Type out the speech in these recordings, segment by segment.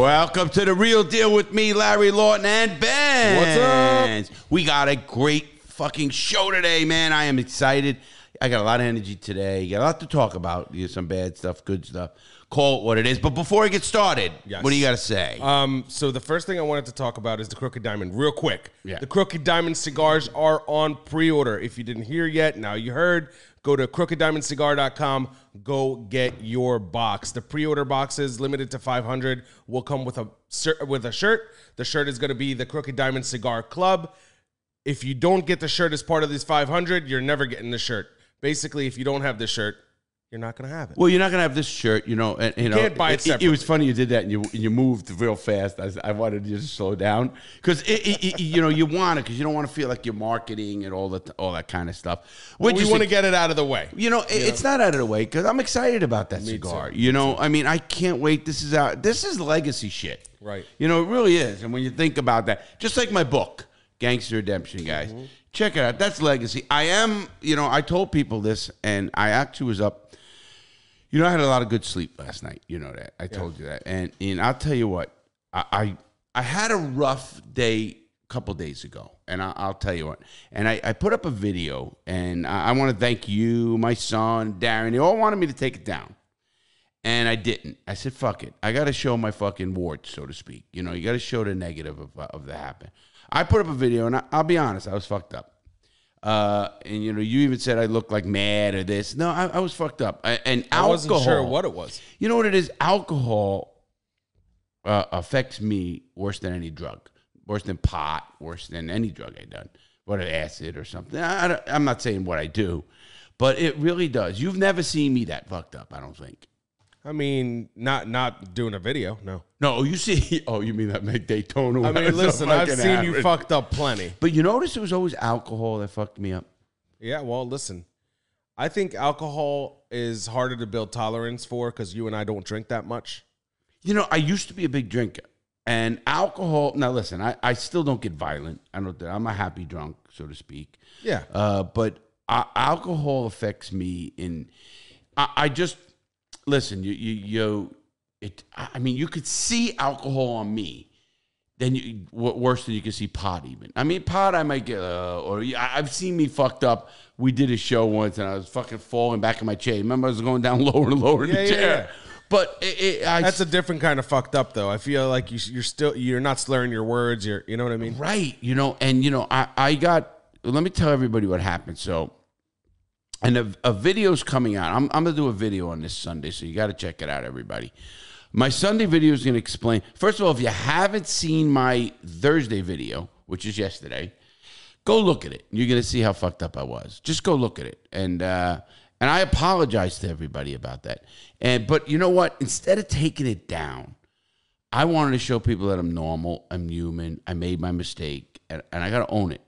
Welcome to The Real Deal with me, Larry Lawton and Benz. What's up? We got a great fucking show today, man. I am excited. I got a lot of energy today. Got a lot to talk about. Some bad stuff, good stuff. Call it what it is. But before I get started, What do you got to say? So the first thing I wanted to talk about is the Crooked Diamond. Real quick. Yeah. The Crooked Diamond cigars are on pre-order. If you didn't hear yet, now you heard. Go to crookeddiamondcigar.com. Go get your box. The pre-order boxes, limited to 500, will come with a shirt. The shirt is going to be the Crooked Diamond Cigar Club. If you don't get the shirt as part of these 500, you're never getting the shirt. Basically, if you don't have this shirt, you're not going to have it. Well, you're not going to have this shirt, you can't buy it separately. It was funny you did that, and you moved real fast. I wanted you to slow down because you want it because you don't want to feel like you're marketing and all that kind of stuff. We want to get it out of the way. It's not out of the way because I'm excited about that cigar. Too. I mean, I can't wait. This is legacy shit, right? It really is. And when you think about that, just like my book, Gangster Redemption, guys, check it out. That's legacy. I told people this, and I actually was up. I had a lot of good sleep last night. You know that. I told you that. And I'll tell you what, I had a rough day a couple days ago, and I'll tell you what. And I put up a video, and I want to thank you, my son, Darren. They all wanted me to take it down, and I didn't. I said, fuck it. I got to show my fucking warts, so to speak. You got to show the negative of the happen. I put up a video, and I'll be honest, I was fucked up. And you even said I looked like mad or this. No, I was fucked up. And alcohol, I wasn't sure what it was. You know what it is? Alcohol affects me worse than any drug, worse than pot, worse than any drug I've done. What acid or something. I'm not saying what I do, but it really does. You've never seen me that fucked up, I don't think. I mean, not doing a video, no. No, you see, you mean that Daytona? I mean, listen, I've seen you fucked up plenty. But you notice it was always alcohol that fucked me up? Yeah, well, listen, I think alcohol is harder to build tolerance for because you and I don't drink that much. I used to be a big drinker. And alcohol, now listen, I still don't get violent. I'm a happy drunk, so to speak. Yeah. But alcohol affects me I just... Listen, you could see alcohol on me, then worse than you can see pot even. I mean, pot I might get, I've seen me fucked up. We did a show once, and I was fucking falling back in my chair. Remember, I was going down lower and lower in the chair. Yeah. But that's a different kind of fucked up, though. I feel like you're not slurring your words. You know what I mean? Right. I got. Let me tell everybody what happened. So. And a video's coming out. I'm going to do a video on this Sunday, so you got to check it out, everybody. My Sunday video is going to explain. First of all, if you haven't seen my Thursday video, which is yesterday, go look at it. You're going to see how fucked up I was. Just go look at it. And I apologize to everybody about that. But you know what? Instead of taking it down, I wanted to show people that I'm normal, I'm human, I made my mistake, and I got to own it,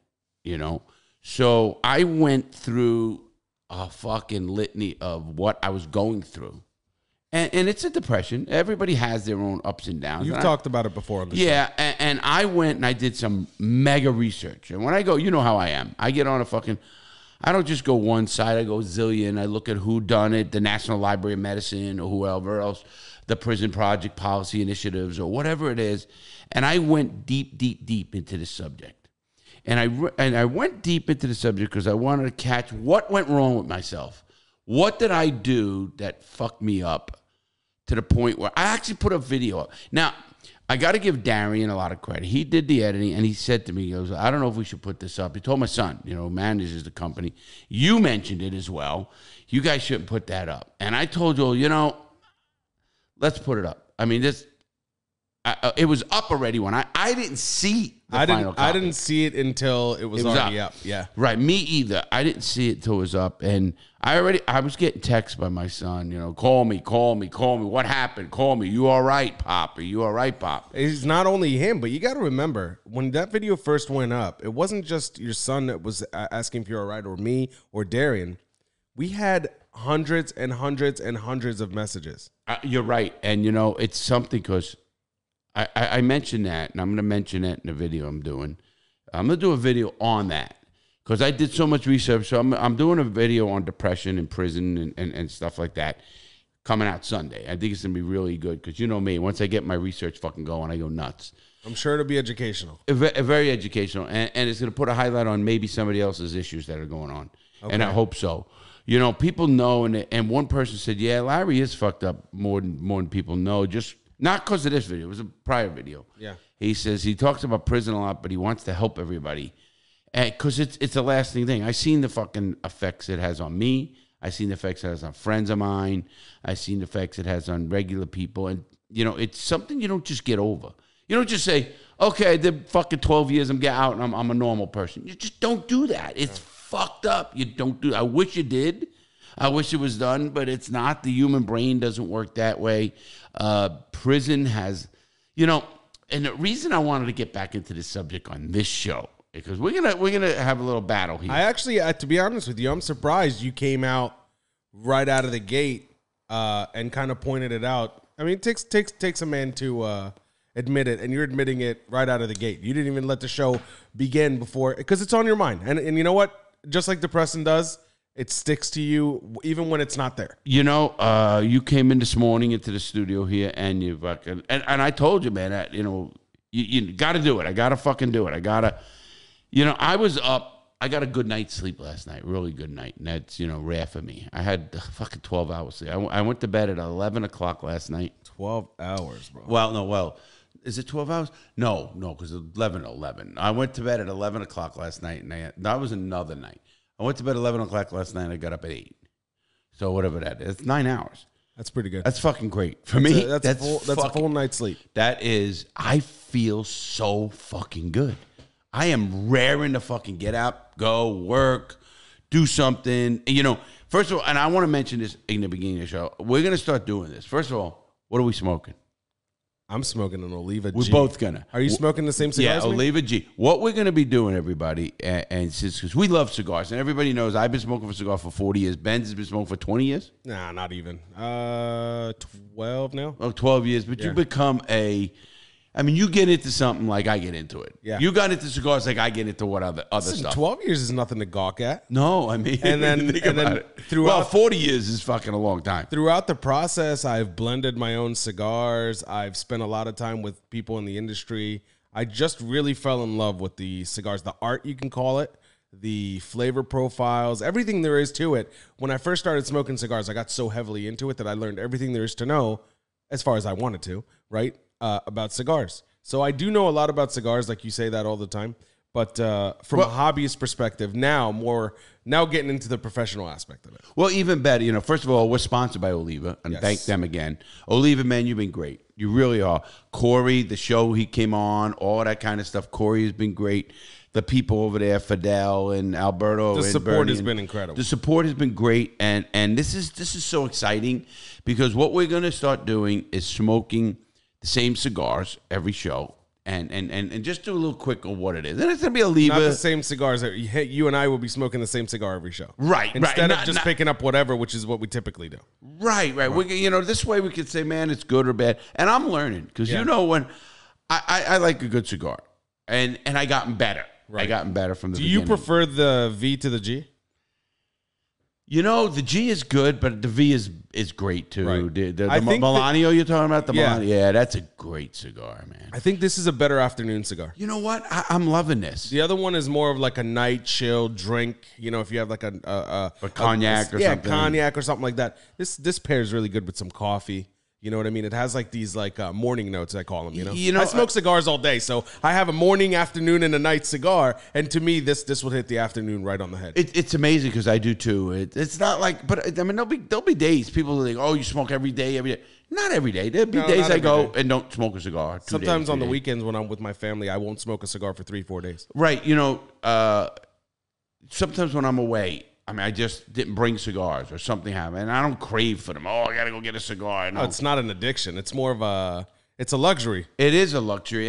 So I went through a fucking litany of what I was going through. And it's a depression. Everybody has their own ups and downs. You've talked about it before on the show. Yeah, and I went and I did some mega research. And when I go, you know how I am. I get on I don't just go one side. I go zillion. I look at who done it, the National Library of Medicine or whoever else, the Prison Project Policy Initiatives or whatever it is. And I went deep, deep, deep into this subject. And I went deep into the subject because I wanted to catch what went wrong with myself. What did I do that fucked me up to the point where I actually put a video up. Now, I got to give Darian a lot of credit. He did the editing, and he said to me, he goes, I don't know if we should put this up. He told my son, manages the company. You mentioned it as well. You guys shouldn't put that up. And I told you, let's put it up. I mean, it was up already when I didn't see the final copy. I didn't see it until it was already up. Yeah. Right. Me either. I didn't see it until it was up. And I was getting texts by my son, call me. What happened? Call me. You all right, Pop? Are you all right, Pop? It's not only him, but you got to remember, when that video first went up, it wasn't just your son that was asking if you're all right, or me, or Darian. We had hundreds and hundreds and hundreds of messages. You're right. And, it's something because I mentioned that, and I'm going to mention it in the video I'm doing. I'm going to do a video on that because I did so much research. So I'm doing a video on depression in prison and stuff like that. coming out Sunday. I think it's going to be really good because you know me. Once I get my research fucking going, I go nuts. I'm sure it'll be educational. Very educational. And it's going to put a highlight on maybe somebody else's issues that are going on. Okay. And I hope so. You know, people know, and one person said, yeah, Larry is fucked up more than people know. Just not because of this video. It was a prior video. Yeah. He says he talks about prison a lot, but he wants to help everybody. Because it's a lasting thing. I've seen the fucking effects it has on me. I've seen the effects it has on friends of mine. I've seen the effects it has on regular people. And, you know, it's something you don't just get over. You don't just say, okay, I did fucking 12 years, I'm getting out, and I'm a normal person. You just don't do that. It's fucked up. You don't do that. I wish you did. I wish it was done, but it's not. The human brain doesn't work that way. Prison has, you know, and the reason I wanted to get back into this subject on this show, because we're gonna have a little battle here. I actually, to be honest with you, I'm surprised you came out right out of the gate and kind of pointed it out. I mean, it takes a man to admit it, and you're admitting it right out of the gate. You didn't even let the show begin before, because it's on your mind. And you know what? Just like depression does, it sticks to you even when it's not there. You know, you came in this morning into the studio here, and you fucking and I told you, man, that, you know, you got to do it. I got to fucking do it. I got to, you know, I was up. I got a good night's sleep last night, really good night, and that's, you know, rare for me. I had fucking 12 hours sleep. I went to bed at 11 o'clock last night. 12 hours, bro. Well, is it 12 hours? No, because 11. I went to bed at 11 o'clock last night, and that was another night. I went to bed at 11 o'clock last night, and I got up at 8. So whatever that is, it's 9 hours. That's pretty good. That's fucking great. For me, that's a full night's sleep. That is, I feel so fucking good. I am raring to fucking get up, go, work, do something. You know, first of all, and I want to mention this in the beginning of the show, we're going to start doing this. First of all, what are we smoking? I'm smoking an Oliva G. We're both gonna. Are you smoking the same cigars? Yeah, Oliva G. What we're gonna be doing, everybody, and since because we love cigars, and everybody knows I've been smoking for cigar for 40 years. Benz has been smoking for 20 years. Nah, not even. 12 now. Oh, 12 years. But you become I mean, you get into something like I get into it. Yeah. You got into cigars like I get into what other stuff. 12 years is nothing to gawk at. No, I mean, and then throughout 40 years is fucking a long time. Throughout the process, I've blended my own cigars. I've spent a lot of time with people in the industry. I just really fell in love with the cigars, the art, you can call it, the flavor profiles, everything there is to it. When I first started smoking cigars, I got so heavily into it that I learned everything there is to know, as far as I wanted to, right? About cigars. So I do know a lot about cigars, like you say that all the time. But from a hobbyist perspective, now getting into the professional aspect of it. Well, even better, you know, first of all, we're sponsored by Oliva, and thank them again. Oliva, man, you've been great. You really are. Corey, the show he came on, all that kind of stuff. Corey has been great. The people over there, Fidel and Alberto. The support has been incredible. The support has been great, and this is so exciting because what we're going to start doing is smoking the same cigars every show, and just do a little quick of what it is. And it's gonna be Oliva. Not the same cigars. You and I will be smoking the same cigar every show, right? Instead of just picking up whatever, which is what we typically do. Right. We, you know, this way we could say, man, it's good or bad. And I'm learning because you know when I like a good cigar, and I gotten better. Right. I gotten better from the beginning. Do you prefer the V to the G? You know, the G is good, but the V is great too. Right. The Milano you're talking about? The Milano? Yeah, that's a great cigar, man. I think this is a better afternoon cigar. You know what? I'm loving this. The other one is more of like a night chill drink. You know, if you have like a cognac or something. Yeah, cognac or something like that. This pairs really good with some coffee. You know what I mean? It has like these morning notes, I call them, you know? I smoke cigars all day, so I have a morning, afternoon, and a night cigar, and to me, this would hit the afternoon right on the head. It's amazing because I do too. It's not like, but I mean, there'll be days people are like, oh, you smoke every day. Not every day. There'll be days I go and don't smoke a cigar. Sometimes on the weekends when I'm with my family, I won't smoke a cigar for 3-4 days. Right. You know, sometimes when I'm away, I mean, I just didn't bring cigars or something happened, and I don't crave for them. Oh, I got to go get a cigar. No, it's not an addiction. It's more of it's a luxury. It is a luxury,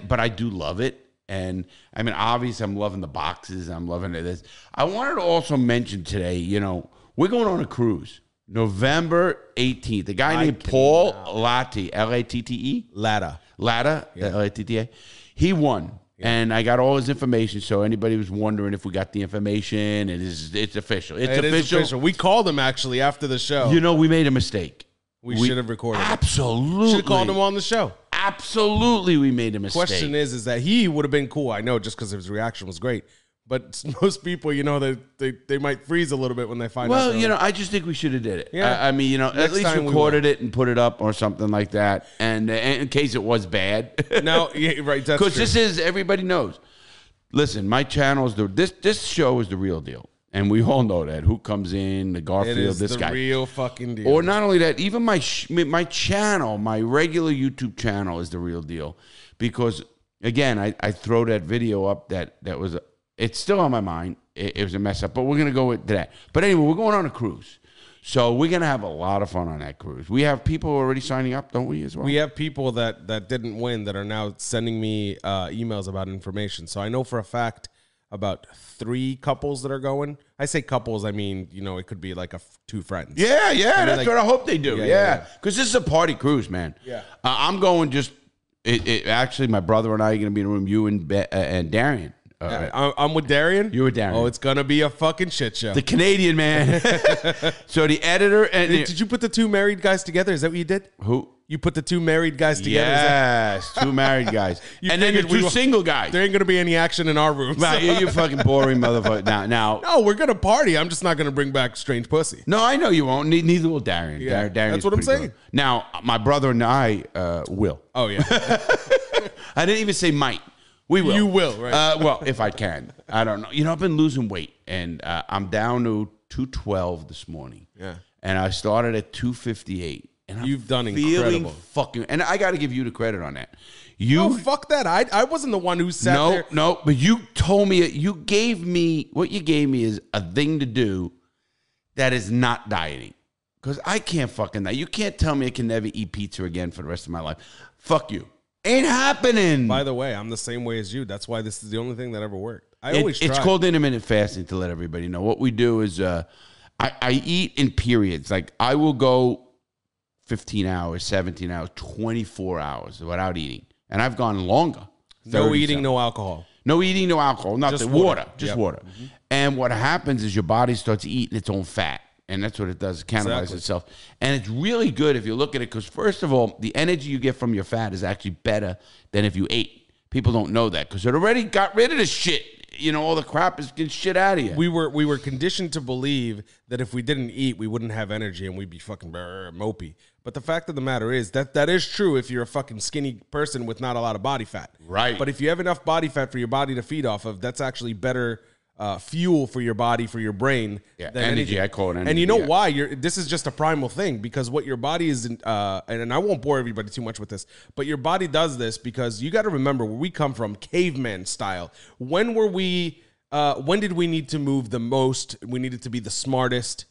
but I do love it. And, I mean, obviously, I'm loving the boxes. I'm loving this. I wanted to also mention today, you know, we're going on a cruise. November 18th. A guy named Paul Latte, L-A-T-T-E? Latta, L-A-T-T-A. He won. And I got all his information, so anybody was wondering if we got the information, it's official. It's official. We called him, actually, after the show. You know, we made a mistake. We should have recorded. Absolutely. Should have called him on the show. Absolutely, we made a mistake. Question is that he would have been cool. I know, just because his reaction was great. But most people, you know, they might freeze a little bit when they find out. Well, you know, I just think we should have did it. Yeah. I mean, you know, at least recorded it and put it up or something like that. And in case it was bad. No, yeah, right. That's because this is, everybody knows. Listen, my channel is this show is the real deal. And we all know that. Who comes in, the Garfield, this guy. It is the real fucking deal. Or not only that, even my channel, my regular YouTube channel is the real deal. Because, again, I throw that video up that was, it's still on my mind. It was a mess up, but we're going to go with that. But anyway, we're going on a cruise. So we're going to have a lot of fun on that cruise. We have people already signing up, don't we, as well? We have people that didn't win that are now sending me emails about information. So I know for a fact about 3 couples that are going. I say couples, I mean, you know, it could be like 2 friends. Yeah, that's like, what I hope they do. Yeah. Because this is a party cruise, man. Yeah. I'm going just, actually, my brother and I are going to be in a room, you and Darian. I'm with Darian. You with Darian. Oh, it's going to be a fucking shit show. The Canadian man. So the editor. And did you put the 2 married guys together? Is that what you did? Who? You put the 2 married guys together? Yes, 2 married guys. And then the 2 single guys. There ain't going to be any action in our room. Right, you fucking boring motherfucker. Now. No, we're going to party. I'm just not going to bring back strange pussy. No, I know you won't. Neither will Darian. Yeah, Darian that's what I'm saying. Good. Now, my brother and I will. Oh, yeah. I didn't even say might. We will. You will, right? Well, if I can. I don't know. You know, I've been losing weight, and I'm down to 212 this morning. Yeah. And I started at 258. And you've done incredible. Fucking, and I got to give you the credit on that. Fuck that. I wasn't the one who sat there. No, but you told me, what you gave me is a thing to do that is not dieting. Because I can't fucking diet. You can't tell me I can never eat pizza again for the rest of my life. Fuck you. Ain't happening. By the way, I'm the same way as you. That's why this is the only thing that ever worked. It's called intermittent fasting, to let everybody know. What we do is I eat in periods. Like I will go 15 hours, 17 hours, 24 hours without eating. And I've gone longer. No eating, no alcohol. No eating, no alcohol. Nothing. Just water. Just water. Mm-hmm. And what happens is your body starts eating its own fat. And that's what it does. It cannibalizes itself. And it's really good if you look at it. Because first of all, the energy you get from your fat is actually better than if you ate. People don't know that. Because it already got rid of the shit. You know, all the crap is getting shit out of you. We were conditioned to believe that if we didn't eat, we wouldn't have energy and we'd be fucking mopey. But the fact of the matter is that is true if you're a fucking skinny person with not a lot of body fat. Right. But if you have enough body fat for your body to feed off of, that's actually better fuel for your body, for your brain. Yeah, energy. I call it energy. And you know why? This is just a primal thing, because what your body is, and I won't bore everybody too much with this, but your body does this because you got to remember where we come from, caveman style. When did we need to move the most? We needed to be the smartest.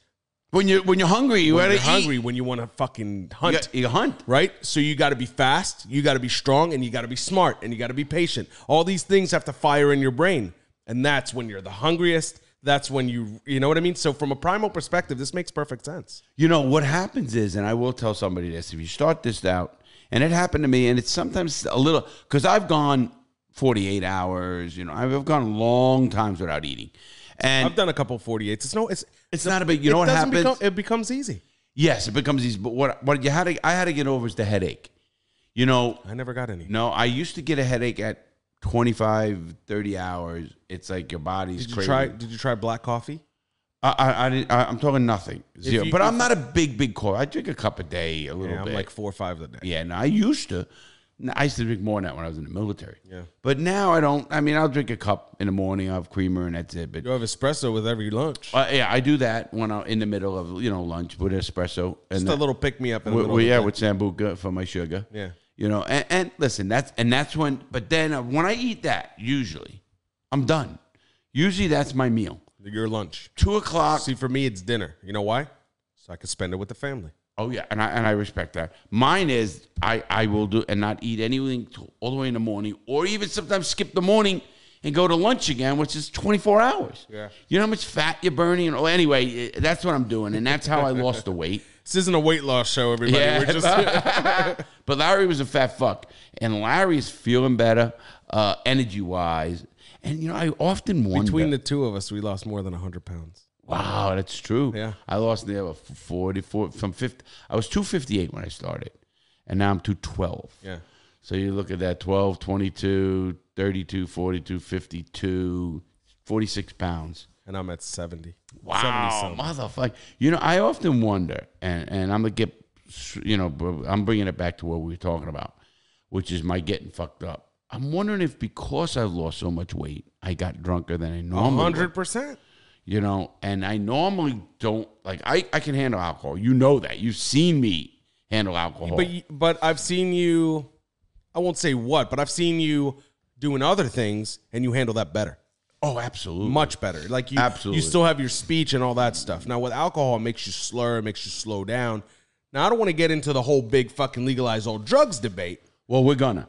When you're hungry, when you want to fucking hunt. You hunt. Right? So you got to be fast, you got to be strong, and you got to be smart, and you got to be patient. All these things have to fire in your brain. And that's when you're the hungriest. That's when you know what I mean? So from a primal perspective, this makes perfect sense. You know, what happens is, and I will tell somebody this, if you start this out, and it happened to me, and it's sometimes a little, because I've gone 48 hours, you know, I've gone long times without eating. And I've done a couple 48s. It's not a big, you know what happens? It becomes easy. Yes, it becomes easy. But what I had to get over is the headache. You know. I never got any. No, I used to get a headache at 25, 30 hours. It's like your body's crazy. Did you try black coffee? I'm talking nothing. Zero. But I'm not a big coffee. I drink a cup a day, a little bit. I'm like 4 or 5 a day. Yeah, no, I used to drink more than that when I was in the military. Yeah. But now I don't. I mean, I'll drink a cup in the morning. I'll have creamer and that's it. But you have espresso with every lunch. Yeah, I do that when I'm in the middle of lunch with espresso. Just a little pick me up. With Sambuca for my sugar. Yeah. You know, and listen, that's when. But then when I eat that, usually I'm done. Usually that's my meal. Your lunch. 2:00. See, for me, it's dinner. You know why? So I can spend it with the family. Oh yeah, and I respect that. Mine is I will do and not eat anything all the way in the morning, or even sometimes skip the morning and go to lunch again, which is 24 hours. Yeah. You know how much fat you're burning? Anyway, that's what I'm doing, and that's how I lost the weight. This isn't a weight loss show, everybody. Yeah. We're just But Larry was a fat fuck, and Larry's feeling better, energy wise. And I often wonder, between the two of us, we lost more than 100 pounds. Wow, that's true. Yeah. I lost there 44 from 50. I was 258 when I started, and now I'm 212. Yeah. So you look at that 12, 22, 32, 42, 52, 46 pounds. And I'm at 70. Wow, motherfucker. You know, I often wonder, and I'm going to get, you know, I'm bringing it back to what we were talking about, which is my getting fucked up. I'm wondering if because I've lost so much weight, I got drunker than I normally 100%. You know, and I normally don't, like, I can handle alcohol. You know that. You've seen me handle alcohol. But I've seen you, I won't say what, but I've seen you doing other things, and you handle that better. Oh, absolutely. Much better. Like, you still have your speech and all that stuff. Now, with alcohol, it makes you slur, it makes you slow down. Now, I don't want to get into the whole big fucking legalize all drugs debate. Well, we're gonna.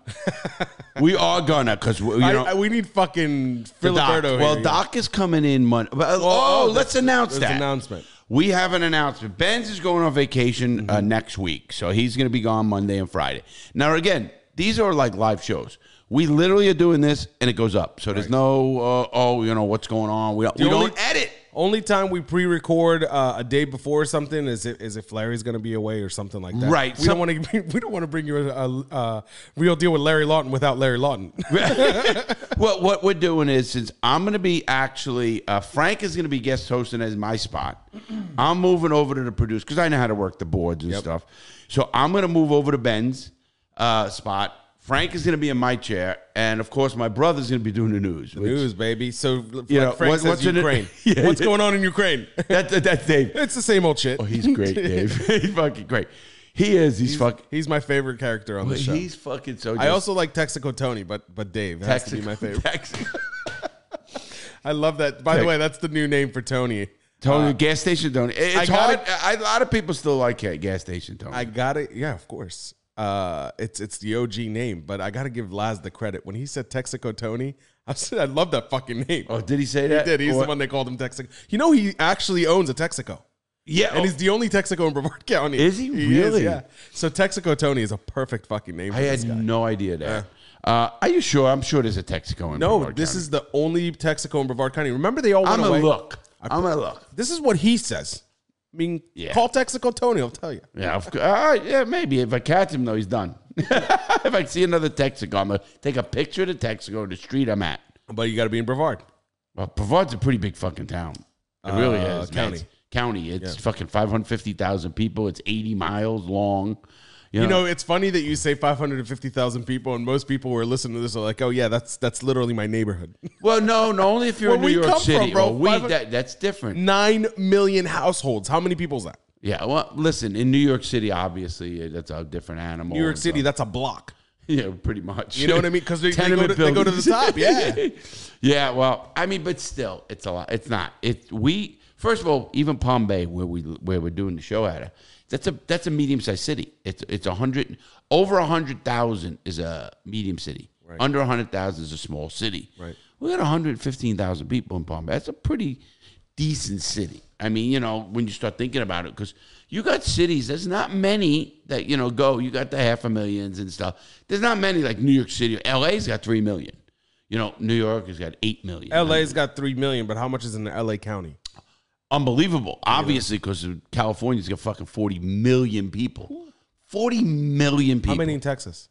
We are gonna, because we need fucking Filiberto here. Well, Doc is coming in Monday. Let's announce that. Announcement. We have an announcement. Benz is going on vacation next week, so he's going to be gone Monday and Friday. Now, again, these are like live shows. We literally are doing this, and it goes up. So there's no, what's going on. We don't edit. Only time we pre-record a day before something is if Larry's going to be away or something like that. Right. We don't want to bring you a real deal with Larry Lawton without Larry Lawton. Well, what we're doing is, since I'm going to be actually, Frank is going to be guest hosting as my spot. I'm moving over to the producer because I know how to work the boards and stuff. So I'm going to move over to Ben's spot. Frank is going to be in my chair, and of course, my brother's going to be doing the news. News, baby. So, Frank says Ukraine. What's going on in Ukraine? That's Dave. It's the same old shit. Oh, he's great, Dave. He's fucking great. He is. He's my favorite character on the show. He's fucking so. I also like Texaco Tony, but Dave has to be my favorite. I love that. By the way, that's the new name for Tony. Tony, gas station Tony. It's hard. A lot of people still like gas station Tony. I got it. Yeah, of course. It's the OG name, but I got to give Laz the credit. When he said Texaco Tony, I love that fucking name. Oh, did he say that? He did. He's the one they called him Texaco. You know, he actually owns a Texaco. Yeah. And he's the only Texaco in Brevard County. Is he really? Yeah. So Texaco Tony is a perfect fucking name for this guy. I had no idea that. Are you sure? I'm sure there's a Texaco in Brevard County. This is the only Texaco in Brevard County. Remember, they all went away? I'm going to look. This is what he says. I mean, call Texaco Tony. I'll tell you. Yeah, maybe. If I catch him, though, he's done. If I see another Texaco, I'm going to take a picture of the Texaco, the street I'm at. But you got to be in Brevard. Well, Brevard's a pretty big fucking town. It really is. County. It's fucking 550,000 people. It's 80 miles long. You know, it's funny that you say 550,000 people, and most people who are listening to this are like, "Oh yeah, that's literally my neighborhood." Well, no, only if you're in New York City, bro. That's different. 9 million households. How many people is that? Yeah, well, listen, in New York City, obviously, that's a different animal. New York City, that's a block. Yeah, pretty much. You know what I mean? Because they go to the top. Yeah. Yeah. Well, I mean, but still, it's a lot. It's not. First of all, even Palm Bay, where we're doing the show at, that's a medium-sized city. It's 100 over 100,000 is a medium city. Right. Under 100,000 is a small city. Right. We got 115,000 people in Palm Bay. That's a pretty decent city. I mean, you know, when you start thinking about it, because you got cities, there's not many that, go. You got the 500,000 and stuff. There's not many like New York City. LA's got 3 million. New York has got 8 million. LA's got 3 million, but how much is in the LA County? Unbelievable. Obviously, because California's got fucking 40 million people. 40 million people. How many in Texas?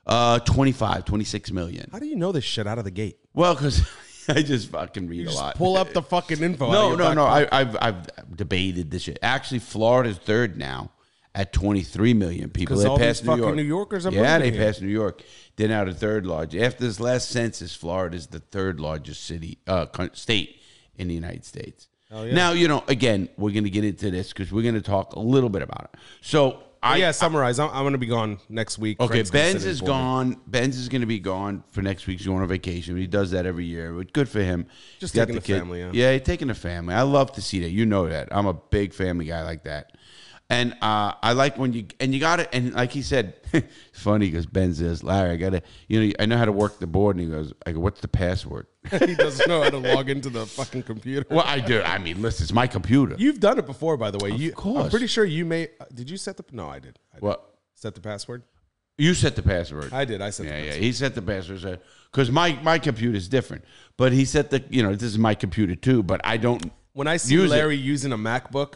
26 million. How do you know this shit out of the gate? Well, because I just fucking read a lot. Pull up the fucking info. No. I've debated this shit. Actually, Florida's third now at 23 million people. Because all these fucking New Yorkers are they passed New York. They're now the third largest. After this last census, Florida's the third largest state in the United States. Oh, yeah. Now, again, we're going to get into this because we're going to talk a little bit about it. So, summarize. I'm going to be gone next week. Okay, Benz is gone. Benz is going to be gone for next week. He's going on vacation. He does that every year. But good for him. Just taking the family, Yeah, he's taking the family. I love to see that. You know that. I'm a big family guy like that. And I like when you got it. And like he said, it's funny because Ben says, Larry, I got to, I know how to work the board. And he goes, I go, what's the password? He doesn't know how to log into the fucking computer. Well, I do. I mean, listen, it's my computer. You've done it before, by the way. Of course. I'm pretty sure you did you set the, no, I did. What? Set the password? You set the password. I did. I set the password. Yeah, he set the password. Because my computer is different. But he set this is my computer too, but I don't When I see Larry using a MacBook,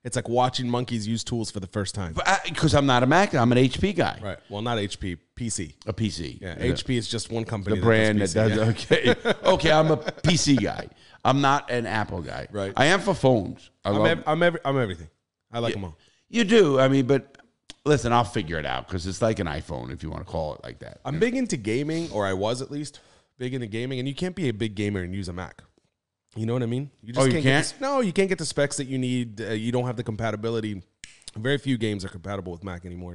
it's like watching monkeys use tools for the first time. Because I'm not a Mac, I'm an HP guy. Right. Well, not HP, PC. A PC. Yeah, HP is just one company. The brand that does PC, okay. Okay, I'm a PC guy. I'm not an Apple guy. Right. I am for phones. I'm everything. I like them all. You do. I mean, but listen, I'll figure it out because it's like an iPhone if you want to call it like that. I'm big into gaming, or I was at least big into gaming, and you can't be a big gamer and use a Mac. You know what I mean? You just can't? No, you can't get the specs that you need. You don't have the compatibility. Very few games are compatible with Mac anymore,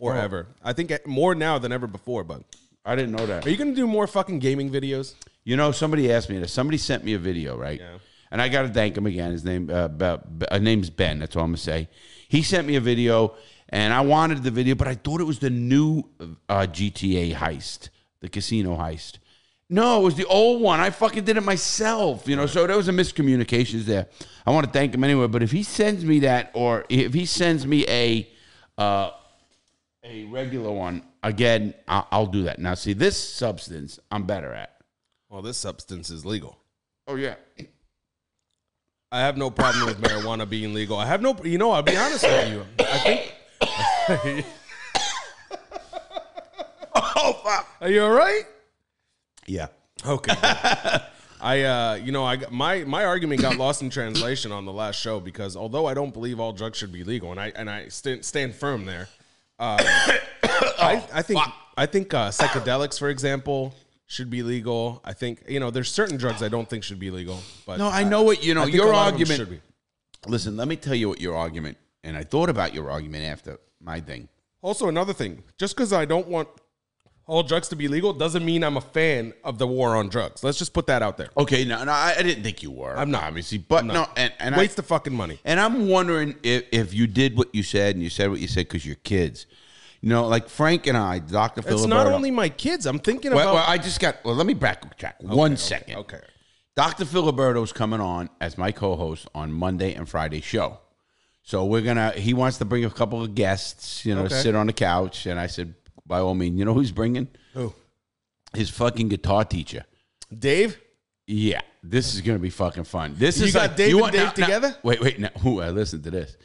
ever. I think more now than ever before, but I didn't know that. Are you going to do more fucking gaming videos? You know, somebody asked me this. Somebody sent me a video, right? Yeah. And I got to thank him again. His name's Ben. That's all I'm going to say. He sent me a video, and I wanted the video, but I thought it was the new GTA heist, the casino heist. No, it was the old one. I fucking did it myself, you know. So there was a miscommunications there. I want to thank him anyway. But if he sends me that, or if he sends me a regular one, again, I'll do that. Now, see, this substance I'm better at. Well, this substance is legal. Oh yeah. I have no problem with marijuana being legal. I have no. You know, I'll be honest with you. I think. Oh fuck! Are you all right? Yeah. Okay. My argument got lost in translation on the last show because although I don't believe all drugs should be legal, and I stand firm there, I think psychedelics, for example, should be legal. I think there's certain drugs I don't think should be legal. But no, I know what your argument should be. Listen, let me tell you what your argument, and I thought about your argument after my thing. Also, another thing, just because I don't want all drugs to be legal doesn't mean I'm a fan of the war on drugs. Let's just put that out there. Okay, no, I didn't think you were. I'm not, obviously, but no, and waste the fucking money. And I'm wondering if you did what you said and you said what you said because you're kids. Like Frank and I, Dr. Filiberto. It's not only my kids. I'm thinking about. Well, let me backtrack one second. Okay. Dr. Filiberto's coming on as my co-host on Monday and Friday show. So he wants to bring a couple of guests, sit on the couch. And I said, by all means, you know who's bringing? Who? His fucking guitar teacher. Dave? Yeah. This is going to be fucking fun. You got Dave and Dave together? Wait. Now, listen to this.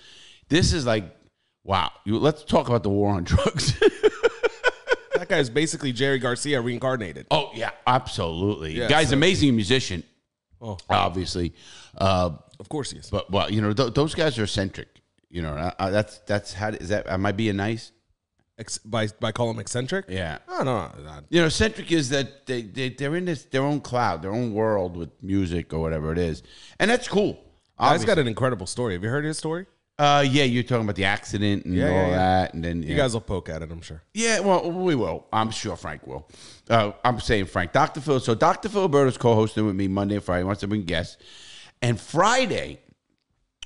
This is like, wow. Let's talk about the war on drugs. That guy is basically Jerry Garcia reincarnated. Oh, yeah. Absolutely. Yeah, Guy's amazing musician. Oh. Obviously. Of course he is. But those guys are eccentric. That's how is that? Am I being nice? By calling them eccentric? Yeah. Oh, no. Eccentric is that they're in their own cloud, their own world with music or whatever it is. And that's cool. Guy's got an incredible story. Have you heard his story? Yeah, you're talking about the accident and that. And then you guys will poke at it, I'm sure. Yeah, well, we will. I'm sure Frank will. I'm saying Frank. Dr. Phil. So Dr. Filiberto's co-hosting with me Monday and Friday. He wants to bring guests. And Friday,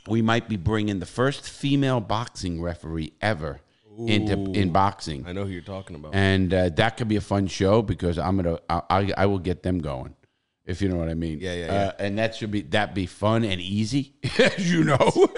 we might be bringing the first female boxing referee ever in boxing. I know who you're talking about. And that could be a fun show because I will get them going, if you know what I mean. Yeah. And that'd be fun and easy, as you know.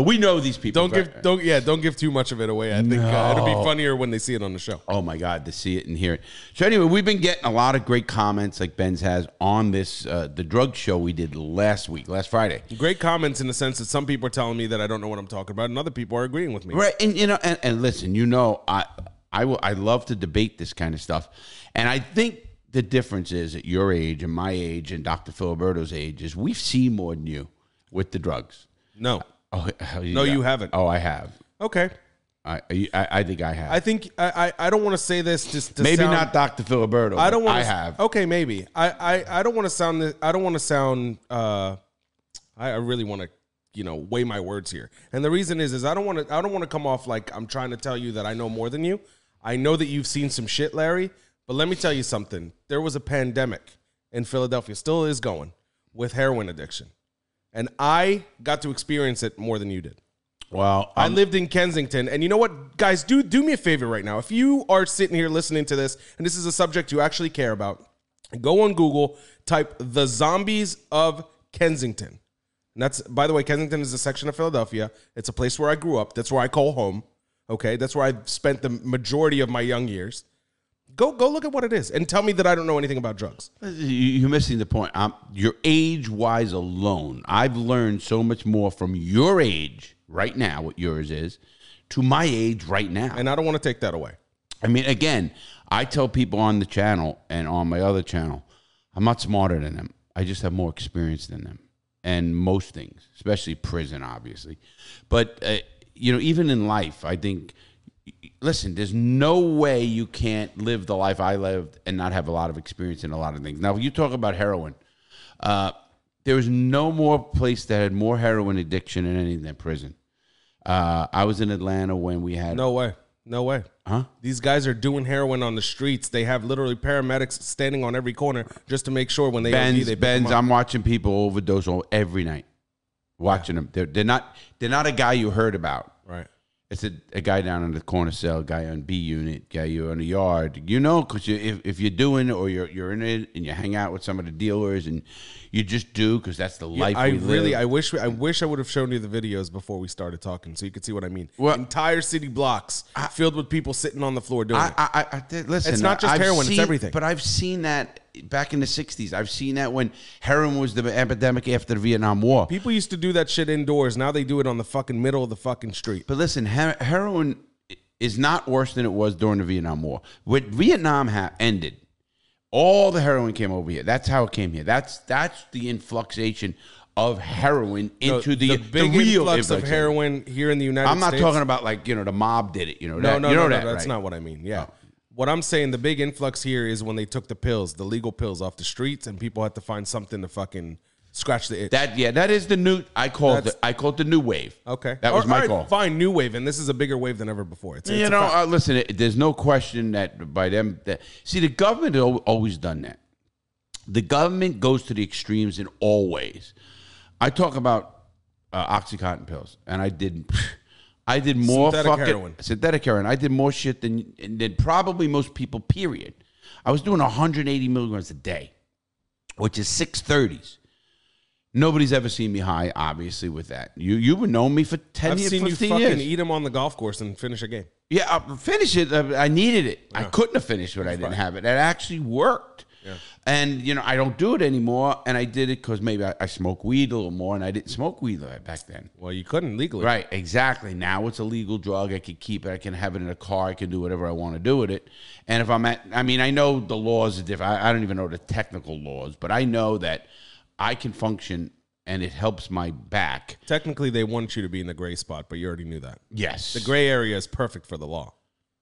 We know these people. Don't give too much of it away. I think it'll be funnier when they see it on the show. Oh my God, to see it and hear it. So anyway, we've been getting a lot of great comments like Benz has on this the drug show we did last Friday. Great comments in the sense that some people are telling me that I don't know what I'm talking about, and other people are agreeing with me. Right, and and listen, I love to debate this kind of stuff, and I think the difference is at your age and my age and Dr. Filiberto's age is we've seen more than you with the drugs. No. Oh, you haven't. Oh, I have. Okay. I think I have. I think I don't want to say this just to maybe sound, not Dr. Filiberto. I don't want. I have. Okay, maybe. I don't want to sound. I don't want to sound. I really want to weigh my words here. And the reason is I don't want to come off like I'm trying to tell you that I know more than you. I know that you've seen some shit, Larry. But let me tell you something. There was a pandemic in Philadelphia, still is going, with heroin addiction. And I got to experience it more than you did. Well, I lived in Kensington. And you know what, guys, do me a favor right now. If you are sitting here listening to this, and this is a subject you actually care about, go on Google, type the zombies of Kensington. And that's, by the way, Kensington is a section of Philadelphia. It's a place where I grew up. That's where I call home. Okay, that's where I spent the majority of my young years. Go look at what it is and tell me that I don't know anything about drugs. You're missing the point. Your age-wise alone, I've learned so much more from your age right now, what yours is, to my age right now. And I don't want to take that away. I mean, again, I tell people on the channel and on my other channel, I'm not smarter than them. I just have more experience than them. And most things, especially prison, obviously. But, even in life, I think... Listen, there's no way you can't live the life I lived and not have a lot of experience in a lot of things. Now, if you talk about heroin, there was no more place that had more heroin addiction in anything than prison. I was in Atlanta when we had... No way. Huh? These guys are doing heroin on the streets. They have literally paramedics standing on every corner just to make sure when they Benz, I'm watching people overdose every night. Watching them. They're not a guy you heard about. Right. It's a guy down in the corner cell, guy on B unit, guy you in the yard. Because if you're doing it or you're in it and you hang out with some of the dealers and you just do because that's the life we live. I wish I would have shown you the videos before we started talking so you could see what I mean. Well, entire city blocks filled with people sitting on the floor doing it. Listen, it's not just heroin, it's everything. But I've seen that back in the 60s. I've seen that when heroin was the epidemic after the Vietnam War. People used to do that shit indoors. Now they do it on the fucking middle of the fucking street. But listen, heroin is not worse than it was during the Vietnam War. When Vietnam ended, all the heroin came over here. That's how it came here. That's the influxation of heroin into the big real influx of heroin here in the United States. I'm not talking about like, the mob did it. No, that's right? Not what I mean. Yeah. Oh. What I'm saying, the big influx here is when they took the pills, the legal pills off the streets, and people had to find something to fucking scratch the itch. That is the new. I call it the new wave. Okay, that was my call. Fine, new wave, and this is a bigger wave than ever before. Listen. There's no question that by them. See, the government has always done that. The government goes to the extremes in all ways. I talk about OxyContin pills, and I did more synthetic heroin. I did more shit than probably most people, period. I was doing 180 milligrams a day, which is 630s. Nobody's ever seen me high, obviously, with that. You would know me for 10 years, 15 years. I've seen you fucking eat them on the golf course and finish a game. Yeah, finish it. I needed it. Yeah. I couldn't have finished what I didn't have it. It actually worked. Yeah. And, I don't do it anymore, and I did it because maybe I smoke weed a little more, and I didn't smoke weed back then. Well, you couldn't legally. Right, exactly. Now it's a legal drug. I can keep it. I can have it in a car. I can do whatever I want to do with it. And if I know the laws are different. I don't even know the technical laws, but I know that I can function, and it helps my back. Technically, they want you to be in the gray spot, but you already knew that. Yes. The gray area is perfect for the law.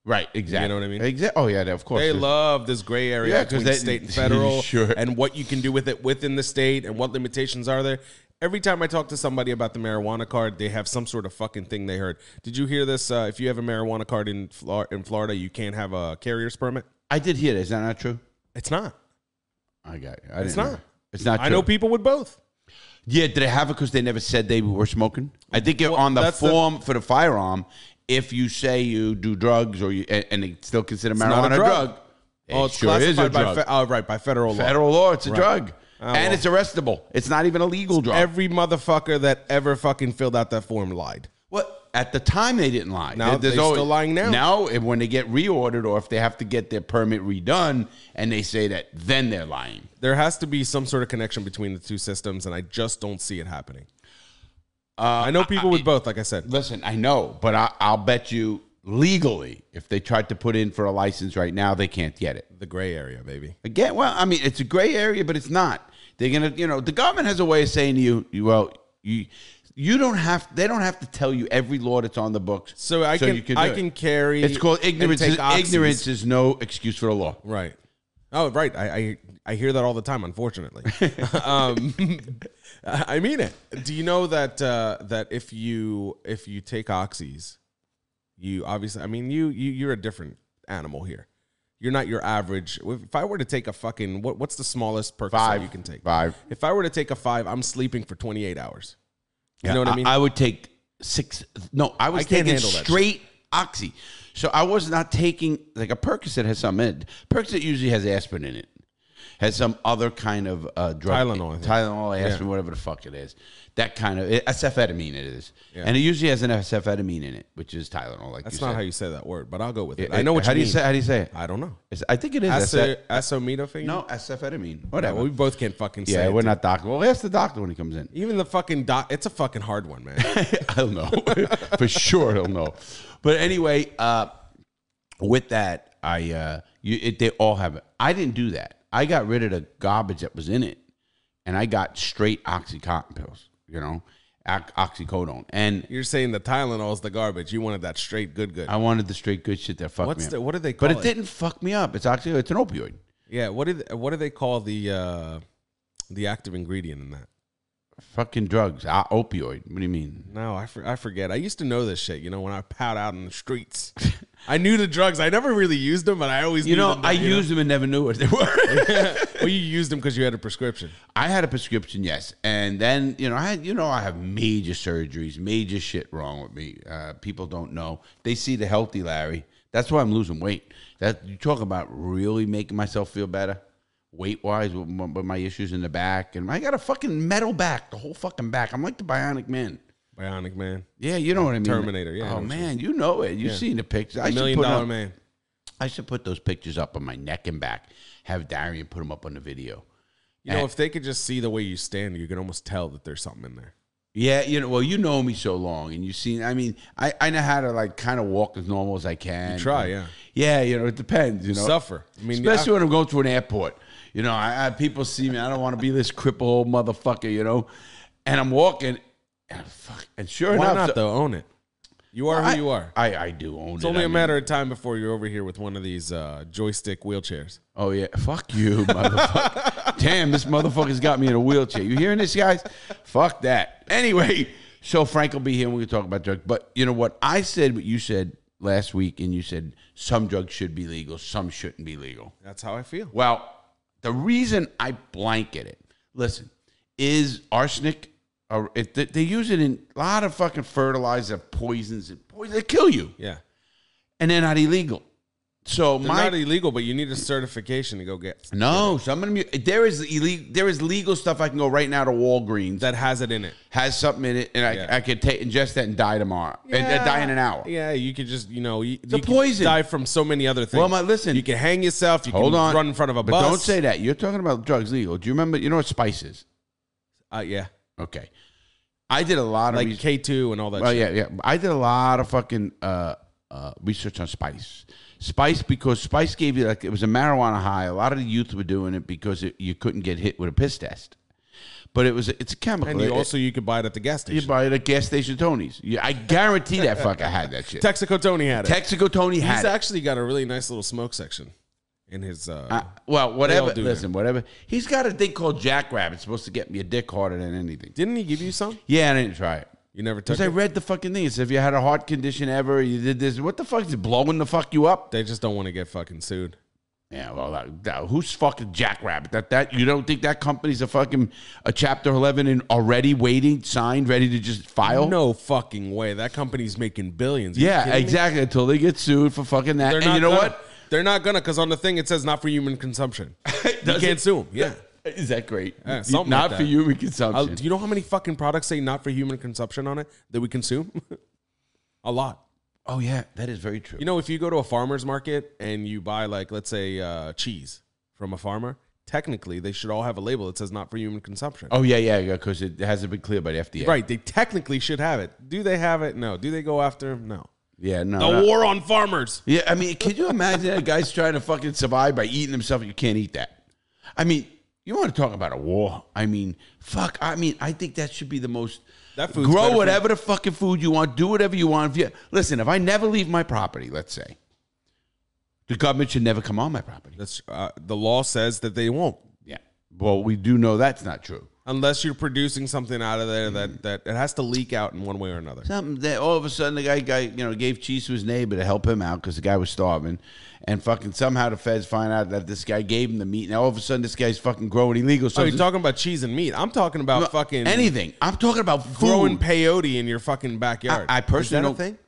Right, exactly. You know what I mean? Exactly. Oh, yeah, of course. They love this gray area between state and federal and what you can do with it within the state and what limitations are there. Every time I talk to somebody about the marijuana card, they have some sort of fucking thing they heard. Did you hear this? If you have a marijuana card in Florida, you can't have a carrier's permit? I did hear that. Is that not true? It's not. I got you. It's not. It's not true. I know people with both. Yeah, did they have it because they never said they were smoking? I think on the form for the firearm, if you say you do drugs and they still consider marijuana a drug, it sure is a drug. By federal law. Federal law, it's a drug. And it's arrestable. It's not even a legal drug. Every motherfucker that ever fucking filled out that form lied. Well, at the time they didn't lie. Now they're still lying now. Now, when they get reordered or if they have to get their permit redone and they say that, then they're lying. There has to be some sort of connection between the two systems, and I just don't see it happening. I know people with both, like I said. Listen, I know, but I'll bet you legally, if they tried to put in for a license right now, they can't get it. The gray area, baby. Again, well, I mean, it's a gray area, but it's not. They're gonna, the government has a way of saying to you, you don't have. They don't have to tell you every law that's on the books. So I can carry. It's called ignorance. Ignorance is no excuse for the law. Right. Oh, right. I hear that all the time, unfortunately. I mean it. Do you know that that if you take oxys, you obviously, you're a different animal here. You're not your average. If I were to take a fucking what's the smallest Percocet you can take? 5. If I were to take a 5, I'm sleeping for 28 hours. You know what I mean? I would take 6. No, I was taking straight oxy. So I was not taking like a Percocet has something in it. Percocet usually has aspirin in it. has some other kind of drug. Tylenol, Tylenol, aspirin, whatever the fuck it is. That kind of acetylphetamine it is, and it usually has an acetylphetamine in it, which is Tylenol. Like that's you not said. how you say that word, but I'll go with it. I know what you mean. How do you say it? I don't know. I think it is acetaminophen. No, acetylphetamine. Whatever. Well, we both can't fucking say. Yeah, it, we're not doctor. Well, ask the doctor when he comes in. Even the fucking doc. It's a fucking hard one, man. I don't know for sure. I don't know, but anyway, with that, they all have it. I didn't do that. I got rid of the garbage that was in it, and I got straight OxyContin pills. You know. Oxycodone, and you're saying the Tylenol is the garbage. You wanted that straight good. I wanted the straight good shit that fucked me up. What do they call it? But it didn't fuck me up. It's an opioid. Yeah. What do they call the active ingredient in that? Fucking drugs. Opioid. What do you mean? No, I forget. I used to know this shit. You know, when I pout out in the streets, I knew the drugs. I never really used them, but I always knew them. I used them and never knew what they were. Well, you used them because you had a prescription. I had a prescription, yes, and then I have major surgeries, major shit wrong with me. People don't know. They see the healthy Larry. That's why I'm losing weight. That you talk about really making myself feel better. Weight-wise, with my issues in the back. And I got a fucking metal back, the whole fucking back. I'm like the Bionic Man. Bionic Man? Yeah, you know what I mean. Terminator, yeah. Oh, man, you know it. You've seen the pictures. $1 million man. I should put those pictures up on my neck and back. Have Darian put them up on the video. You know, if they could just see the way you stand, you can almost tell that there's something in there. Yeah, you know me so long, and you've seen. I mean, I know how to like kind of walk as normal as I can. You try, yeah. Yeah, it depends. Suffer. I mean, especially when I'm going to an airport. I people see me. I don't want to be this crippled old motherfucker. And I'm walking, and sure enough, why not though? Own it. You are who you are. I do own it. It's only a matter of time before you're over here with one of these joystick wheelchairs. Oh yeah, fuck you, motherfucker. Damn, this motherfucker's got me in a wheelchair. You hearing this, guys? Fuck that. Anyway, so Frank will be here and we can talk about drugs. But you know what? I said what you said last week, and you said some drugs should be legal, some shouldn't be legal. That's how I feel. Well, the reason I blanket it, listen, is arsenic. They use it in a lot of fucking fertilizer, poisons. They kill you. Yeah. And they're not illegal. So they're not illegal, but you need a certification to go get. No, some of them. There is legal stuff. I can go right now to Walgreens that has it in it. Has something in it, and I could ingest that and die tomorrow. Yeah. And die in an hour. Yeah, you could just you poison. Die from so many other things. Well, listen, you can hang yourself. You can run in front of a bus. But don't say that. You're talking about drugs legal. Do you remember? You know what spice is? Yeah. Okay. I did a lot of like K2 and all that. Well, shit. Yeah. I did a lot of fucking research on spice. Spice, because spice gave you it was a marijuana high. A lot of the youth were doing it because you couldn't get hit with a piss test. But it's a chemical. And you could buy it at the gas station. You buy it at gas station Tony's. I guarantee that fucker had that shit. Texaco Tony had it. Texaco Tony had it. He's actually got a really nice little smoke section in his. Whatever. Listen, whatever. He's got a thing called Jackrabbit. It's supposed to get me a dick harder than anything. Didn't he give you some? Yeah, I didn't try it. You never took it? Because I read the fucking thing. It said if you had a heart condition ever, you did this. What the fuck? Is it blowing the fuck you up? They just don't want to get fucking sued. Yeah, well, who's fucking Jackrabbit? That you don't think that company's a Chapter 11 and already waiting, signed, ready to just file? No fucking way. That company's making billions. Yeah, exactly. Until they get sued for fucking that. And you know what? They're not gonna, because on the thing it says not for human consumption. You can't sue them. Yeah. Is that great? Yeah, not like for human consumption. Do you know how many fucking products say not for human consumption on it that we consume? A lot. Oh, yeah. That is very true. You know, if you go to a farmer's market and you buy, like, let's say, cheese from a farmer, technically they should all have a label that says not for human consumption. Oh, yeah, because it hasn't been cleared by the FDA. Right. They technically should have it. Do they have it? No. Do they go after him? No. Yeah, no. The war on farmers. Yeah, I mean, can you imagine that guy's trying to fucking survive by eating himself? You can't eat that. I mean, you want to talk about a war? I mean, fuck. I mean, I think that should be the most. That food's grow whatever the fucking food you want. Do whatever you want. Listen, if I never leave my property, let's say, the government should never come on my property. That's the law says that they won't. Yeah. Well, we do know that's not true. Unless you're producing something out of there that it has to leak out in one way or another. Something that all of a sudden the guy gave cheese to his neighbor to help him out because the guy was starving, and fucking somehow the feds find out that this guy gave him the meat. Now all of a sudden this guy's fucking growing illegal. Oh, you're talking about cheese and meat. I'm talking about fucking anything. I'm talking about food. Growing peyote in your fucking backyard. I personally don't think.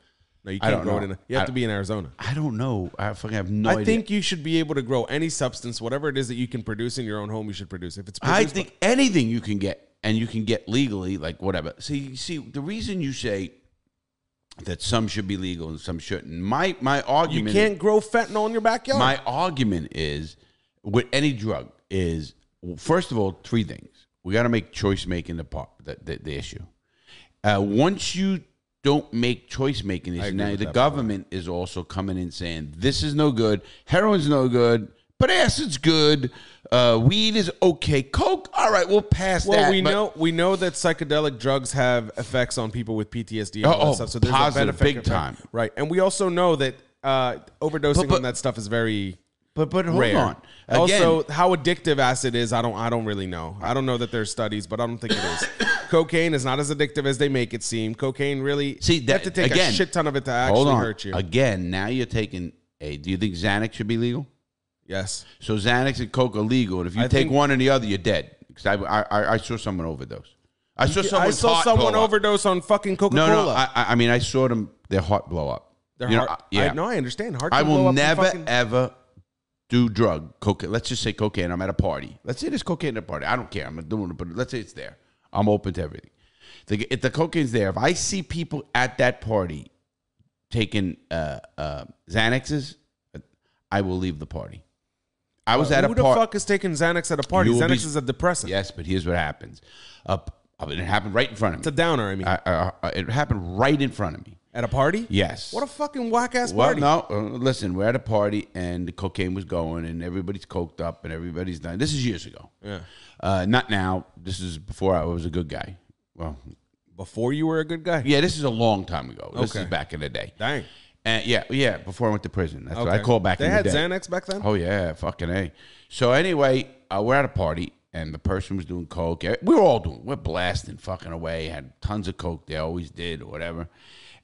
No, you can't grow it in. You have to be in Arizona. I don't know. I fucking have no idea. I think you should be able to grow any substance, whatever it is that you can produce in your own home. You should produce. If it's I think anything you can get, and you can get legally, like whatever. See, the reason you say that some should be legal and some shouldn't. My argument. You can't grow fentanyl in your backyard. My argument is with any drug is, first of all, three things. We got to make choice making the issue. Once you don't make choice making issue, now the government is also coming in saying this is no good, heroin's no good, but acid's good, weed is okay, coke, all right, we'll pass that. Well, we know that psychedelic drugs have effects on people with PTSD and all that stuff. So there's positive, a benefit big time, right? And we also know that overdosing on that stuff is very. But hold rare. on. Again, also, how addictive acid is, I don't really know. I don't know that there's studies, but I don't think it is. Cocaine is not as addictive as they make it seem. Cocaine really, you have to take a shit ton of it to actually hurt you. Again, now you're taking do you think Xanax should be legal? Yes. So Xanax and Coke are legal, and if you take one or the other, you're dead. Because I saw someone overdose. I saw someone overdose on fucking Coca-Cola. No, I mean, I saw their heart blow up. I understand. I will never, ever do cocaine. Let's just say cocaine. I'm at a party. Let's say there's cocaine at a party. I don't care. I'm not doing it, but let's say it's there. I'm open to everything. If the cocaine's there, if I see people at that party taking Xanaxes, I will leave the party. I was at a party. Who the fuck is taking Xanax at a party? Xanax is a depressant. Yes, but here's what happens. It happened right in front of me. It's a downer, I mean. It happened right in front of me. At a party? Yes. What a fucking whack-ass party. Well, no, listen, we're at a party, and the cocaine was going, and everybody's coked up, and everybody's done. This is years ago. Yeah. Not now. This is before I was a good guy. Well, before you were a good guy? Yeah, this is a long time ago. This is back in the day. Dang. Yeah, before I went to prison. That's what I call back in the day. They had Xanax back then? Oh, yeah, fucking A. So anyway, we're at a party, and the person was doing coke. We're blasting fucking away. Had tons of coke. They always did or whatever.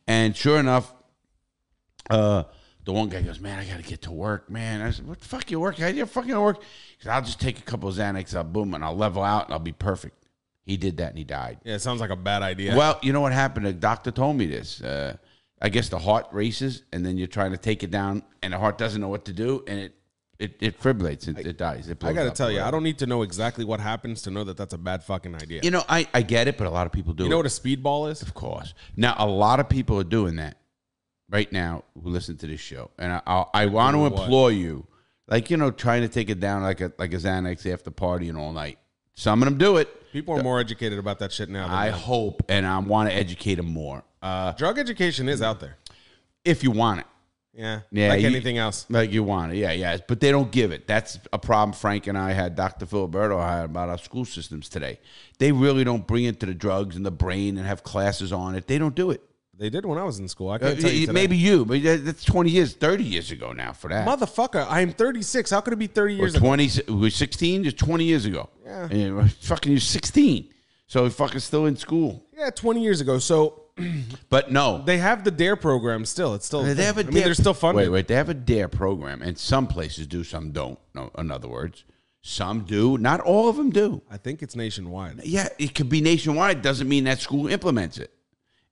And sure enough, the one guy goes, man, I got to get to work, man. I said, what the fuck you work? You're fucking work? He said, I'll just take a couple of Xanax, boom, and I'll level out, and I'll be perfect. He did that, and he died. Yeah, it sounds like a bad idea. Well, you know what happened? The doctor told me this. I guess the heart races, and then you're trying to take it down, and the heart doesn't know what to do, and it fibrillates. It dies. It blows I got to up tell you, I don't need to know exactly what happens to know that that's a bad fucking idea. You know, I get it, but a lot of people do it. You know what a speedball is? Of course. Now, a lot of people are doing that right now who listen to this show. And I want to implore you, like, trying to take it down like a Xanax after partying all night. Some of them do it. People are more educated about that shit now. I hope, and I want to educate them more. Drug education is out there. If you want it. Yeah, like anything else. Like you want it, yeah. But they don't give it. That's a problem Frank and I had, Dr. Filiberto had about our school systems today. They really don't bring it to the drugs and the brain and have classes on it. They don't do it. They did when I was in school. I can't tell you today. Maybe you, but that's 20 years, 30 years ago now for that. Motherfucker, I'm 36. How could it be 30 years ago? We were 16, just 20 years ago. Yeah. And fucking you're 16. So you're fucking still in school. Yeah, 20 years ago. So... But no, they have the DARE program still. It's still. They have a they're still funded. Wait. They have a DARE program, and some places do, some don't. No, in other words, some do. Not all of them do. I think it's nationwide. Yeah, it could be nationwide. Doesn't mean that school implements it.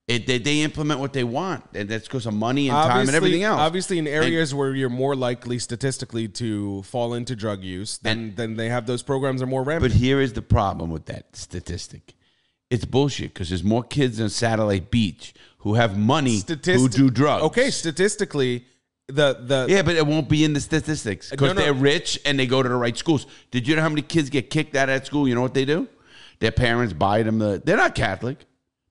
They implement what they want, and that's because of money and time and everything else. Obviously, in areas where you're more likely statistically to fall into drug use, then they have those programs are more rampant. But here is the problem with that statistic. It's bullshit because there's more kids on Satellite Beach who have money who do drugs. Okay, statistically, yeah, but it won't be in the statistics because they're rich and they go to the right schools. Did you know how many kids get kicked out of that school? You know what they do? Their parents buy them they're not Catholic,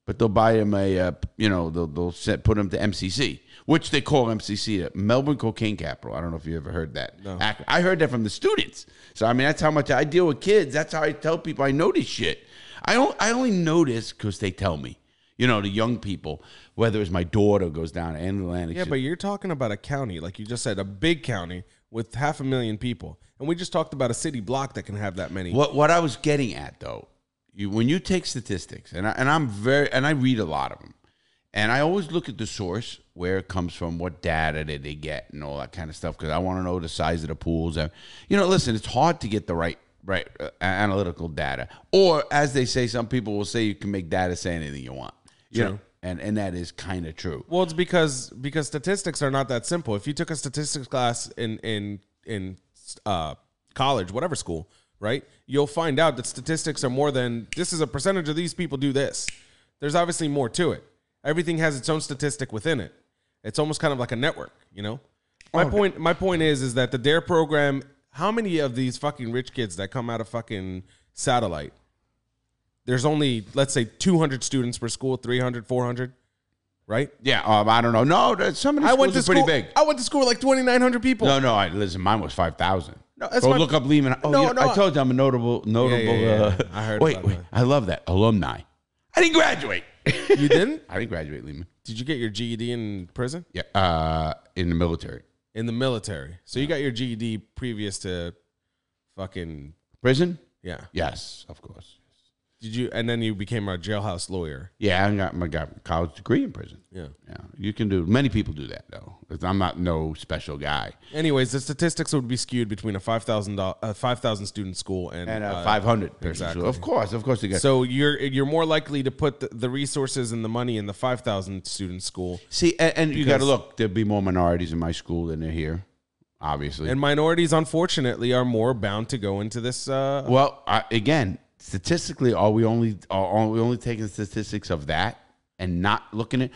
but they'll buy them they'll put them to MCC, which they call MCC, the Melbourne Cocaine Capital. I don't know if you ever heard that. No. I heard that from the students. So I mean, that's how much I deal with kids. That's how I tell people I know this shit. I only know this because they tell me. The young people, whether it's my daughter goes down to Atlantic. Yeah, but you're talking about a county, like you just said, a big county with 500,000 people. And we just talked about a city block that can have that many. What I was getting at, though, when you take statistics, and I read a lot of them, and I always look at the source, where it comes from, what data did they get, and all that kind of stuff, because I want to know the size of the pools. Listen, it's hard to get the right analytical data, or as they say, some people will say you can make data say anything you want. and that is kind of true. Well, it's because statistics are not that simple. If you took a statistics class in college, whatever school, right, you'll find out that statistics are more than this is a percentage of these people do this. There's obviously more to it. Everything has its own statistic within it. It's almost kind of like a network, you know. My point is that the DARE program. How many of these fucking rich kids that come out of fucking satellite? There's only, let's say, 200 students per school, 300, 400, right? Yeah, I don't know. No, some of these schools are pretty big. I went to school with like 2,900 people. No, listen, mine was 5,000. No, Go look up Lehman. I told you I'm a notable. Yeah. I heard. Wait, I love that alumni. I didn't graduate. You didn't? I didn't graduate, Lehman. Did you get your GED in prison? Yeah, in the military. In the military. So you got your GED previous to fucking prison? Yeah. Yes, of course. Did you? And then you became a jailhouse lawyer. Yeah, I got my college degree in prison. Yeah. You can do. Many people do that though. I'm not no special guy. Anyways, the statistics would be skewed between a 5,000 student school and 500. Exactly. Of course, they get. So you're more likely to put the resources and the money in the 5,000 student school. See, and you got to look. There'll be more minorities in my school than there here, obviously. And minorities, unfortunately, are more bound to go into this. Again. Statistically, are we only taking statistics of that and not looking at?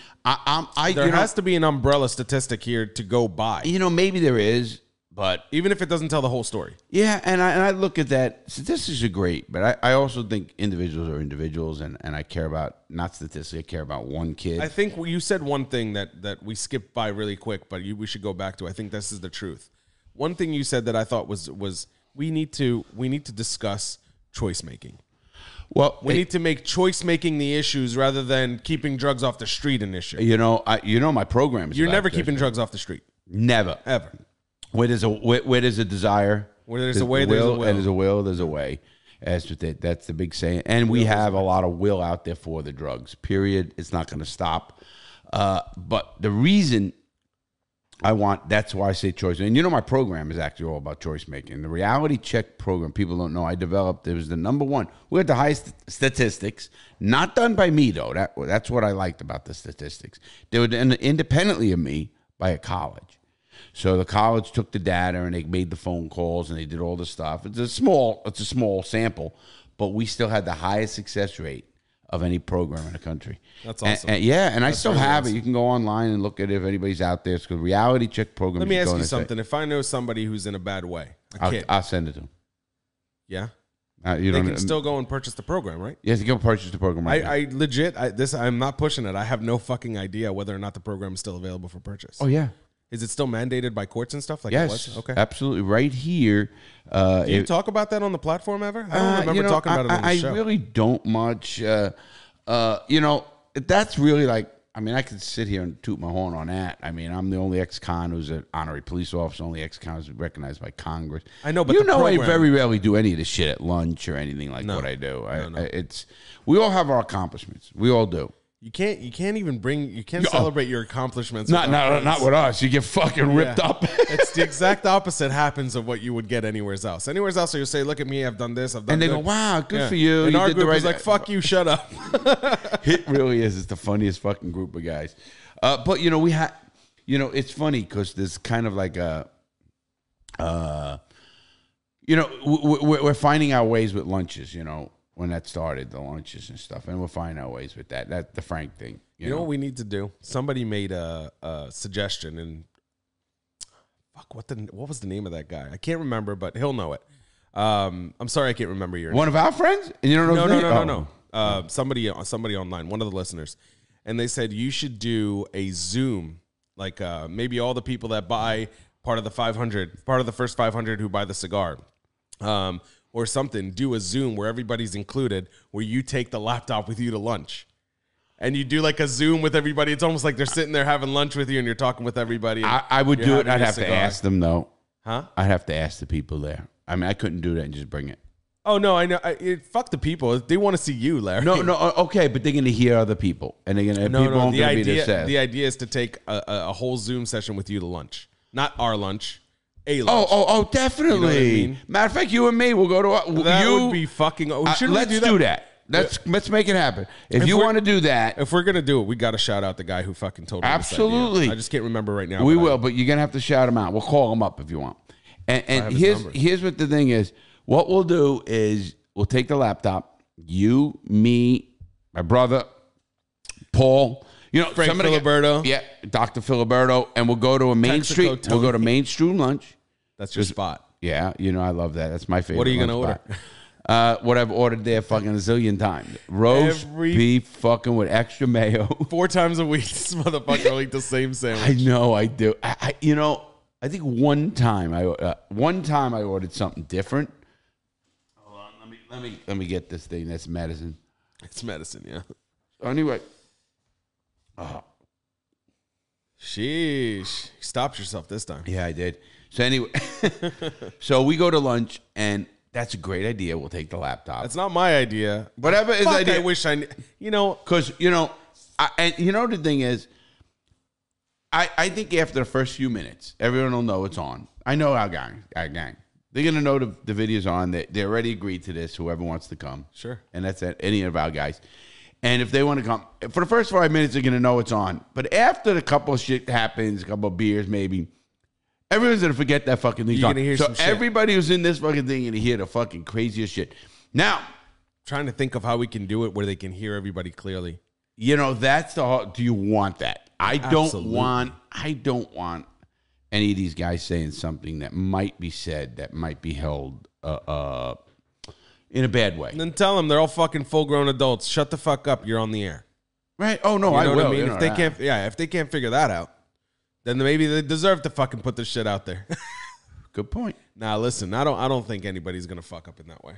There has to be an umbrella statistic here to go by. Maybe there is, but even if it doesn't tell the whole story. Yeah, and I look at that. Statistics are great, but I also think individuals are individuals, and I care about not statistics. I care about one kid. I think you said one thing that we skipped by really quick, but we should go back to. I think this is the truth. One thing you said that I thought was we need to discuss choice making. Well, we need to make choice making the issues rather than keeping drugs off the street an issue. My program is. You're never keeping drugs off the street. Never, ever. Where there's a desire, where there's a way, there's a will. And there's a will, there's a way. That's the big saying. And we have a lot of will out there for the drugs. Period. It's not going to stop. But the reason that's why I say choice. And my program is actually all about choice making. The reality check program, people don't know, I developed, it was the number one. We had the highest statistics, not done by me though. That's what I liked about the statistics. They were done independently of me by a college. So the college took the data and they made the phone calls and they did all the stuff. It's a small sample, but we still had the highest success rate of any program in the country. That's awesome. And I still have it. You can go online and look at it if anybody's out there. It's called Reality Check Program. Let me ask you something. If I know somebody who's in a bad way, I'll send it to them. Yeah? They can still go and purchase the program, right? Yes, you can purchase the program right I legit, I'm not pushing it. I have no fucking idea whether or not the program is still available for purchase. Oh, yeah. Is it still mandated by courts and stuff? Yes, it was? Okay. Absolutely. Right here. Do you talk about that on the platform ever? I don't remember talking about it on the show. I really don't much. That's really like, I could sit here and toot my horn on that. I'm the only ex-con who's an honorary police officer, only ex-con who's recognized by Congress. I know, but I very rarely do any of this shit at lunch or anything like what I do. We all have our accomplishments. We all do. You can't celebrate your accomplishments. Not with us. You get fucking ripped up. It's the exact opposite happens of what you would get anywhere else. Anywhere else, you'll say, "Look at me, I've done this, I've done." And they go, "Wow, good for you." And you our did group the right is like, "Fuck you, shut up." It really is. It's the funniest fucking group of guys. But we have, it's funny because there's kind of like a, we're finding our ways with lunches. When that started, the lunches and stuff, and we'll find our ways with that. That's the Frank thing. You know what we need to do? Somebody made a suggestion, and fuck, what was the name of that guy? I can't remember, but he'll know it. I'm sorry, I can't remember your name. One of our friends, and you don't know his name? No. Somebody online, one of the listeners, and they said you should do a Zoom, like maybe all the people that buy part of the first 500 who buy the cigar. Or something, do a Zoom where everybody's included, where you take the laptop with you to lunch. And you do like a Zoom with everybody. It's almost like they're sitting there having lunch with you and you're talking with everybody. I would do it. I'd have to ask them, though. Huh? I'd have to ask the people there. I couldn't do that and just bring it. Oh, no, I know. Fuck the people. They want to see you, Larry. No, okay, but they're going to hear other people. And they're going to, people aren't going to be there. The idea is to take a whole Zoom session with you to lunch. Not our lunch. A lunch. Oh, definitely. You know what I mean? Matter of fact, you and me will go to that would be fucking. Let's do that. let's make it happen. If you want to do that, if we're gonna do it, we got to shout out the guy who fucking told me. Absolutely. This idea. I just can't remember right now. We will, but you're gonna have to shout him out. We'll call him up if you want. And here's what the thing is. What we'll do is we'll take the laptop. You, me, my brother, Paul. Frank Filiberto. Yeah, Dr. Filiberto, and we'll go to a Main Street. Tony. We'll go to Main Street lunch. That's your spot. Yeah, I love that. That's my favorite. What are you gonna order? What I've ordered there fucking a zillion times. Roast beef fucking with extra mayo. 4 times a week, this motherfucker will eat the same sandwich. I know, I do. I think one time I ordered something different. Hold on, let me get this thing. That's medicine. It's medicine, yeah. Anyway. Sheesh. You stopped yourself this time. Yeah, I did. So anyway, so we go to lunch, and that's a great idea. We'll take the laptop. That's not my idea. Whatever his idea. I wish I, because the thing is, I think after the first few minutes, everyone will know it's on. I know our gang. They're gonna know the video's on. They already agreed to this. Whoever wants to come, sure. And that's at any of our guys. And if they want to come, for the first 5 minutes, they're gonna know it's on. But after the couple of shit happens, a couple of beers maybe. Everyone's going to forget that fucking thing. You're going to hear some shit. Everybody who's in this fucking thing going to hear the fucking craziest shit. Now, trying to think of how we can do it where they can hear everybody clearly. That's the hard. Do you want that? I don't want any of these guys saying something that might be said that might be held in a bad way. And then tell them they're all fucking full-grown adults. Shut the fuck up. You're on the air. Right? Oh, no, I will. What I mean? If they can't figure that out, then maybe they deserve to fucking put this shit out there. Good point. Nah, listen, I don't think anybody's gonna fuck up in that way.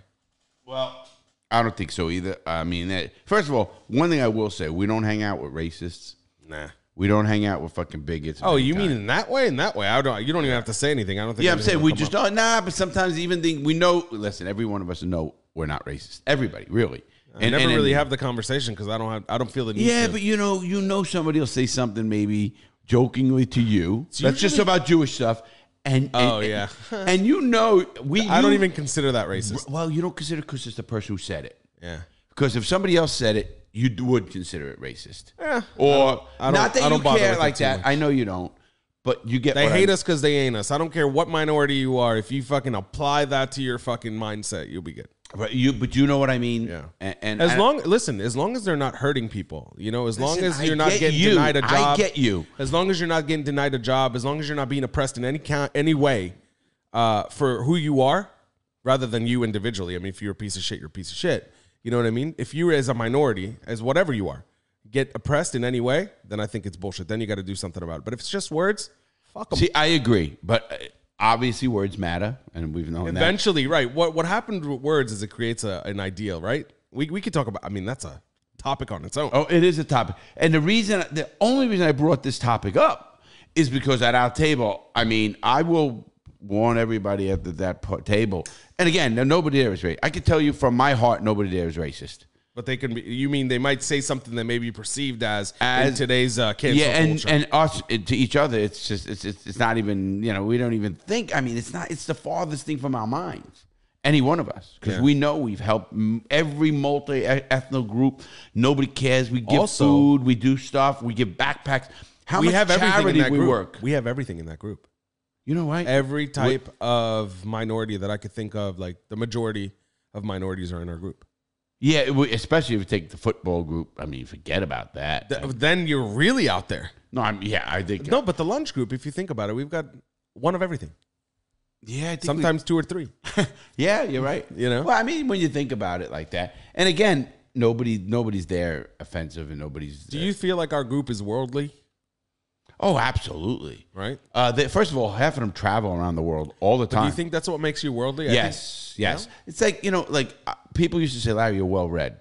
Well, I don't think so either. I mean, first of all, one thing I will say, we don't hang out with racists. Nah. We don't hang out with fucking bigots. Oh, you mean in that way? In that way, you don't even have to say anything. I don't think. Yeah, I'm saying we just don't. Nah, but sometimes even we know. Listen, every one of us know we're not racist. Everybody, really. I never really have the conversation because I don't feel the need. Yeah, but you know, somebody will say something maybe jokingly to you. That's just about Jewish stuff. And yeah. And I don't even consider that racist. Well, you don't consider it because it's the person who said it. Yeah. Because if somebody else said it, you would consider it racist. Yeah. Or not that you care like that. Much. I know you don't. But you get they hate us because they ain't us. I don't care what minority you are. If you fucking apply that to your fucking mindset, you'll be good. But you know what I mean? Yeah. And as long as they're not hurting people, as long as you're not getting denied a job. I get you. As long as you're not getting denied a job, as long as you're not being oppressed in any way for who you are, rather than you individually. I mean, if you're a piece of shit, you're a piece of shit. You know what I mean? If you as a minority, as whatever you are, get oppressed in any way, then I think it's bullshit. Then you got to do something about it. But if it's just words, fuck them. See, I agree. But obviously words matter, and we've known that. Eventually, right. What happened with words is it creates an ideal, right? We could talk about, I mean, that's a topic on its own. Oh, it is a topic. And the only reason I brought this topic up is because at our table, I mean, I will warn everybody at that table. And again, nobody there is racist. I can tell you from my heart, nobody there is racist. But they can be. You mean they might say something that may be perceived as in today's cancel culture? and us to each other. It's just it's not even we don't even think. I mean, it's not. It's the farthest thing from our minds. Any one of us, because we know we've helped every multi-ethnic group. Nobody cares. We give food. We do stuff. We give backpacks. How much charity we work? We have everything in that group. You know what? Every type of minority that I could think of, like the majority of minorities are in our group. Yeah, especially if you take the football group. I mean, forget about that. Then you're really out there. No, I think. No, but the lunch group, if you think about it, we've got one of everything. Yeah, I think sometimes 2 or 3. Yeah, you're right. Well, I mean, when you think about it like that, and again, nobody's there offensive, and nobody's. Do you feel like our group is worldly? Oh, absolutely. Right. First of all, half of them travel around the world all the time. Do you think that's what makes you worldly? Yes. It's like, people used to say, Larry, you're well-read.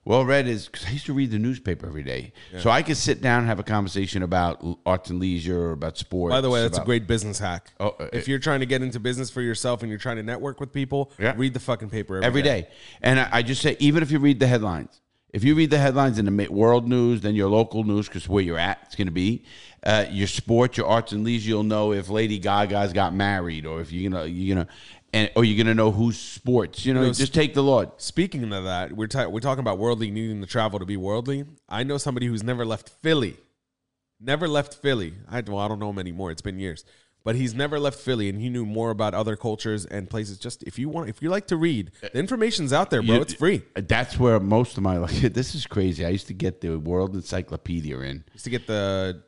Well-read is, because I used to read the newspaper every day. Yeah. So I could sit down and have a conversation about arts and leisure or about sports. By the way, that's a great business hack. If you're trying to get into business for yourself and you're trying to network with people, read the fucking paper every day. And I just say, even if you read the headlines, if you read the headlines in the world news, then your local news, because where you're at, it's going to be. Your sports, your arts and leisure, you'll know if Lady Gaga's got married or if you're gonna. and or you're gonna know who's sports. You know, just take the Lord. Speaking of that, we're talking about worldly, needing to travel to be worldly. I know somebody who's never left Philly. Never left Philly. I don't know him anymore. It's been years. But he's never left Philly, and he knew more about other cultures and places. Just if you like to read, the information's out there, bro. It's free. That's where most of my this is crazy. I used to get the World Encyclopedia in. Used to get the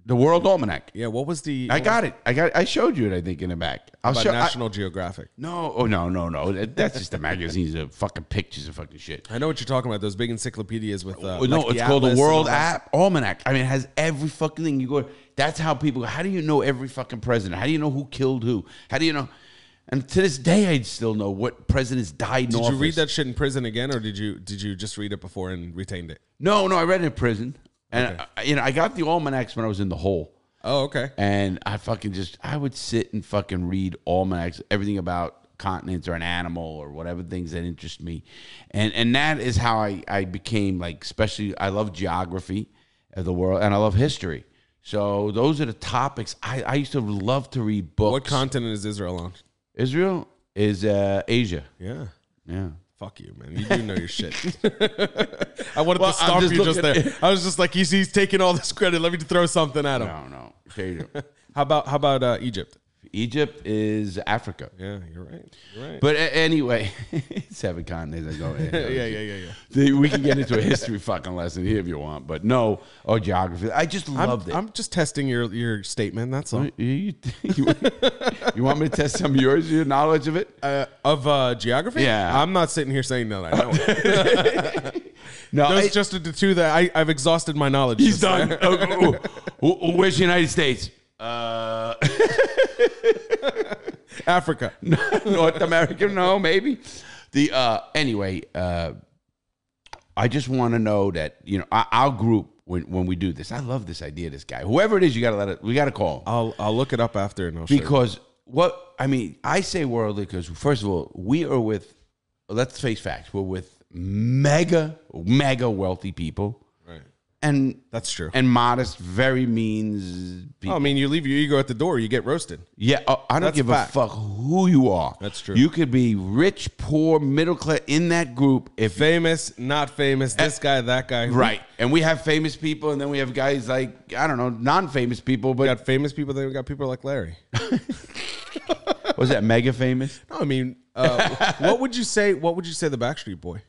World Almanac. Yeah, what was the? I got it. I showed you it. I think in the back. I'll show National Geographic. No, no. That's just the magazines of fucking pictures of fucking shit. I know what you're talking about. Those big encyclopedias with. No, it's called the World Almanac. I mean, it has every fucking thing. You go. That's how people. How do you know every fucking president? How do you know who killed who? How do you know? And to this day, I'd still know what presidents died in office. Did you read that shit in prison again, or did you just read it before and retained it? No, I read it in prison. And, I got the almanacs when I was in the hole. Oh, okay. And I would sit and fucking read almanacs, everything about continents or an animal or whatever things that interest me. And that is how I became, like, especially, I love geography of the world, and I love history. So those are the topics. I used to love to read books. What continent is Israel on? Israel is Asia. Yeah. Yeah. Fuck you, man. You do know your shit. I wanted to stop you just there. I was just like, he's taking all this credit. Let me throw something at him. No. How about Egypt? Egypt is Africa. Yeah, you're right. But anyway, 7 continents. I go. Yeah. We can get into a history fucking lesson here if you want, but no, or geography. I just loved it. I'm just testing your statement. That's all. You want me to test some of yours, your knowledge of it? Of geography? Yeah. I'm not sitting here saying that I know it. No, those just the two that I've exhausted my knowledge. He's done. Where's the United States? Africa. North America, no, maybe. Anyway, I just want to know that, our group, when we do this, I love this idea, this guy. Whoever it is, we got to call him. I'll look it up after and I'll show you. Because I say worldly because, first of all, we are with, let's face facts, we're with mega wealthy people. Right. And that's true. And modest, very means people. I mean, you leave your ego at the door, you get roasted. Yeah, I don't give a fuck who you are. That's true. You could be rich, poor, middle class in that group. If famous, not famous, this guy, that guy. Right. And we have famous people, and then we have guys like, I don't know, non-famous people. But we got famous people, then we got people like Larry. Was that mega famous? No, I mean, what would you say the Backstreet Boy?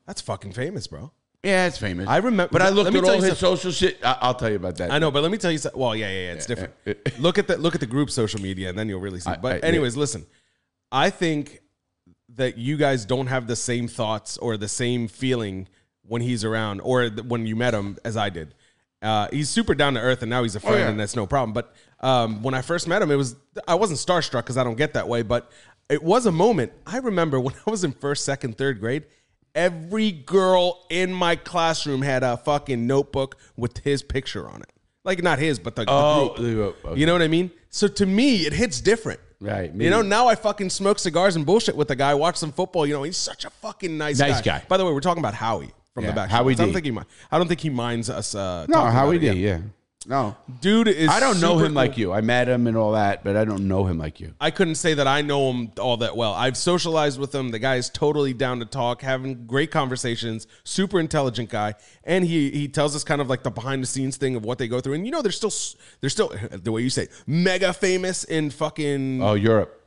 That's fucking famous, bro. Yeah, it's famous. I remember, but I looked at all his social shit. I'll tell you about that. I know, but let me tell you something. Well, yeah, it's different. Look at the group social media, and then you'll really see. But anyways, listen. I think that you guys don't have the same thoughts or the same feeling when he's around, or when you met him, as I did. He's super down to earth, and now he's a friend, and that's no problem. But when I first met him, I wasn't starstruck because I don't get that way, but it was a moment. I remember when I was in first, second, third grade. Every girl in my classroom had a fucking notebook with his picture on it. Like, not his, but the group. Okay. You know what I mean? So to me, it hits different. Right. Now I fucking smoke cigars and bullshit with the guy, watch some football. He's such a fucking nice guy. By the way, we're talking about Howie from the back. Howie D. I don't think he minds us. No, Howie D, yeah. No. Dude is I don't know him like you. I met him and all that, but I don't know him like you. I couldn't say that I know him all that well. I've socialized with him. The guy is totally down to talk, having great conversations, super intelligent guy. And he tells us kind of like the behind the scenes thing of what they go through. And they're still the way you say, mega famous in fucking Europe.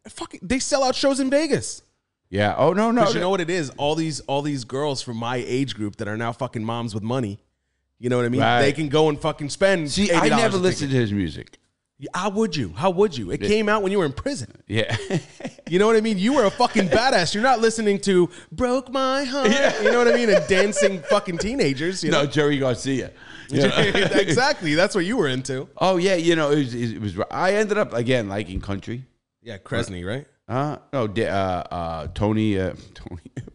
Fucking they sell out shows in Vegas. Yeah. Oh no. Because you know what it is? All these girls from my age group that are now fucking moms with money. You know what I mean? Right. They can go and fucking spend. See, I never listened to his music. How would you? It came out when you were in prison. Yeah. You know what I mean? You were a fucking badass. You're not listening to "Broke My Heart." Yeah. You know what I mean? And dancing fucking teenagers. No, Jerry Garcia. Exactly. That's what you were into. Oh yeah. It was. I ended up again liking country. Yeah, Kresny, right? Tony,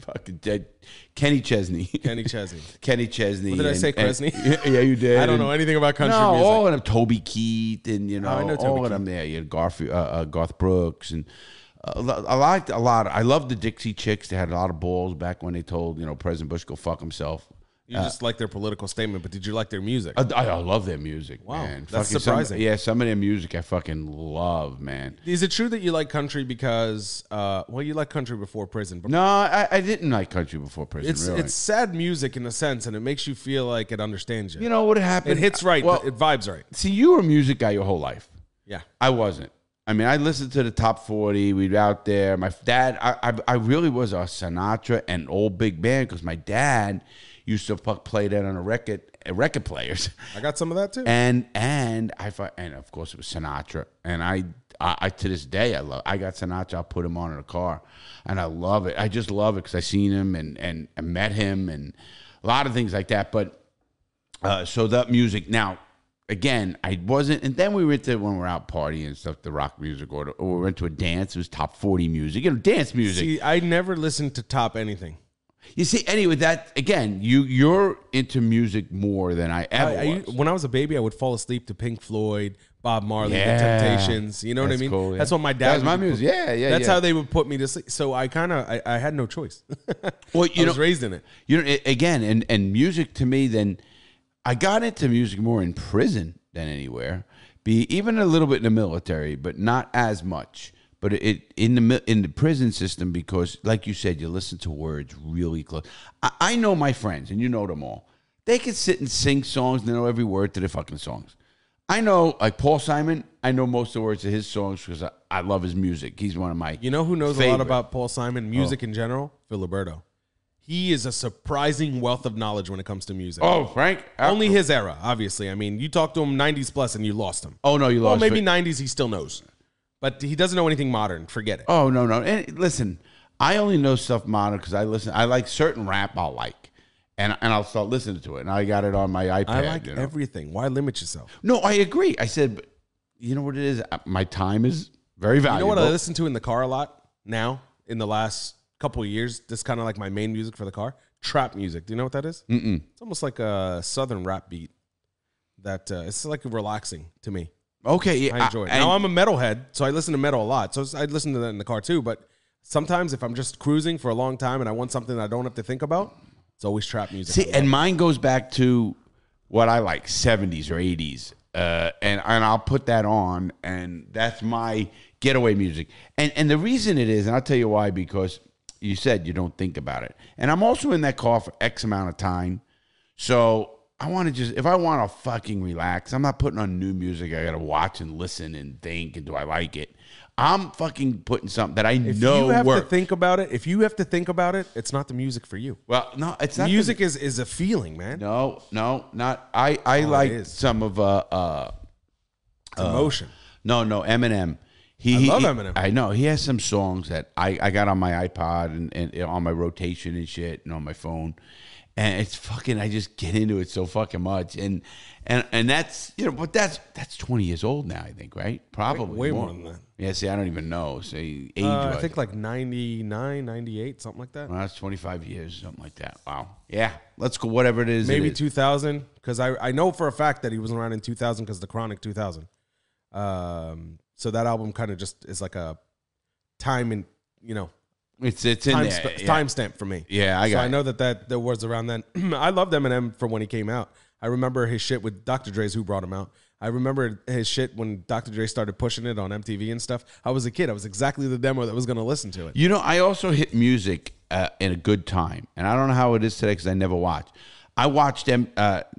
fucking dead. Kenny Chesney. Kenny Chesney. What did I say, Kresny? Yeah, you did. I don't know anything about country music. All of them. Toby Keith and, I know Toby all Keith. of them there. You had Garth Brooks. And I liked a lot. I loved the Dixie Chicks. They had a lot of balls back when they told, President Bush go fuck himself. You just like their political statement, but did you like their music? I love their music, Wow, man. that's surprising. Some of their music I fucking love, man. Is it true that you like country because, you like country before prison? But No, I didn't like country before prison, really. It's sad music in a sense, and it makes you feel like it understands you. You know what happened? It hits right. Well, It vibes right. see, you were a music guy your whole life. Yeah. I wasn't. I mean, I listened to the top 40. We'd be out there. My dad, I really was a Sinatra and old big band because my dad used to play that on record players. I got some of that too. And of course it was Sinatra. And I to this day I got Sinatra. I'll put him on in a car, and I love it. I just love it because I seen him and met him and a lot of things like that. But so that music now. Again, I wasn't, and then we went to, when we're out partying and stuff, the rock music, or we went to a dance, it was top 40 music, dance music. See, I never listened to top anything. You see, anyway, that, again, you're into music more than I ever was. When I was a baby, I would fall asleep to Pink Floyd, Bob Marley, Yeah. The Temptations, you know what I That's mean? cool, yeah. That's what my dad That was my music, That's how they would put me to sleep. So I had no choice. Well, I was raised in it. Again, and music to me, then, I got into music more in prison than anywhere. Even a little bit in the military, but not as much. But in the prison system, because like you said, you listen to words really close. I know my friends, and you know them all. They can sit and sing songs and they know every word to their fucking songs. I know, like Paul Simon, I know most of the words to his songs because I love his music. He's one of my You know who knows favorite. a lot about Paul Simon, music in general? Filiberto. He is a surprising wealth of knowledge when it comes to music. Oh, Frank? Only his era, obviously. I mean, you talk to him 90s plus and you lost him. Oh, no, you lost. Well, maybe 90s he still knows. But he doesn't know anything modern. Forget it. Oh, no. And listen, I only know stuff modern because I like certain rap I'll like. And I'll start listening to it. And I got it on my iPad. I like everything. Why limit yourself? No, I agree. I said, but you know what it is? My time is very valuable. You know what I listen to in the car a lot now in the last couple of years? This is kind of like my main music for the car. Trap music. Do you know what that is? Mm-mm. It's almost like a southern rap beat. That it's like relaxing to me. Okay, yeah, I enjoy it. Now I'm a metalhead, so I listen to metal a lot. So I listen to that in the car too. But sometimes if I'm just cruising for a long time and I want something that I don't have to think about, it's always trap music. See, and mine goes back to what I like, 70s or 80s. And I'll put that on, and that's my getaway music. And the reason it is, and I'll tell you why, because you said you don't think about it. And I'm also in that car for X amount of time. So I want to just, if I want to fucking relax, I'm not putting on new music. I got to watch and listen and think, and do I like it? I'm fucking putting something that I know works. If you have to think about it, it's not the music for you. Well, no, it's not. Music is a feeling, man. No, not. I like some of emotion. No, Eminem. I love Eminem. I know he has some songs that I got on my iPod and on my rotation and shit and on my phone, and it's fucking. I just get into it so fucking much, and that's but that's 20 years old now. I think, right? Probably way more than that. Yeah, see, I don't even know. Say age. I think like 99, 98, something like that. Well, that's 25 years, something like that. Wow. Yeah, let's go. Whatever it is, maybe 2000, because I know for a fact that he was around in 2000 because the Chronic 2000. So that album kind of just is like a time and it's in there. Timestamp for me. Yeah, I know that was around then. I loved Eminem from when he came out. I remember his shit with Dr. Dre's Who Brought Him Out. I remember his shit when Dr. Dre started pushing it on MTV and stuff. I was a kid. I was exactly the demo that was going to listen to it. I also hit music in a good time. And I don't know how it is today because I never watched. I watched not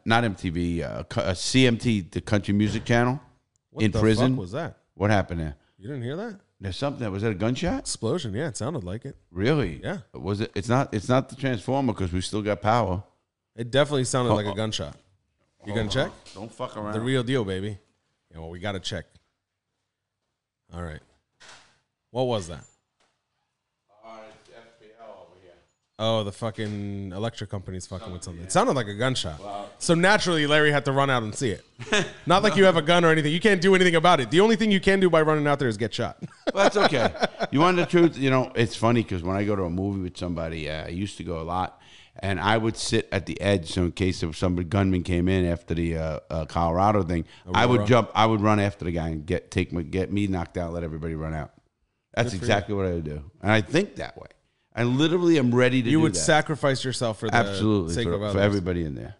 MTV, CMT, the country music channel, in prison. What the fuck was that? What happened there? You didn't hear that? There's something. Was that a gunshot? Explosion. Yeah, it sounded like it. Really? Yeah. Was it? It's not the transformer because we still got power. It definitely sounded like a gunshot. You gonna check? Don't fuck around. The real deal, baby. Yeah, well, we got to check. All right. What was that? It's FPL over here. Oh, the fucking electric company's fucking with something. It sounded like a gunshot. Wow. So naturally, Larry had to run out and see it. Not like you have a gun or anything. You can't do anything about it. The only thing you can do by running out there is get shot. Well, that's okay. You want the truth? It's funny because when I go to a movie with somebody, I used to go a lot, and I would sit at the edge so in case if some gunman came in after the Colorado thing, I would jump. I would run after the guy and get me knocked out, let everybody run out. That's exactly what I would do, and I think that way. I literally am ready to do that. You would sacrifice yourself for the absolutely sake of others. For everybody in there.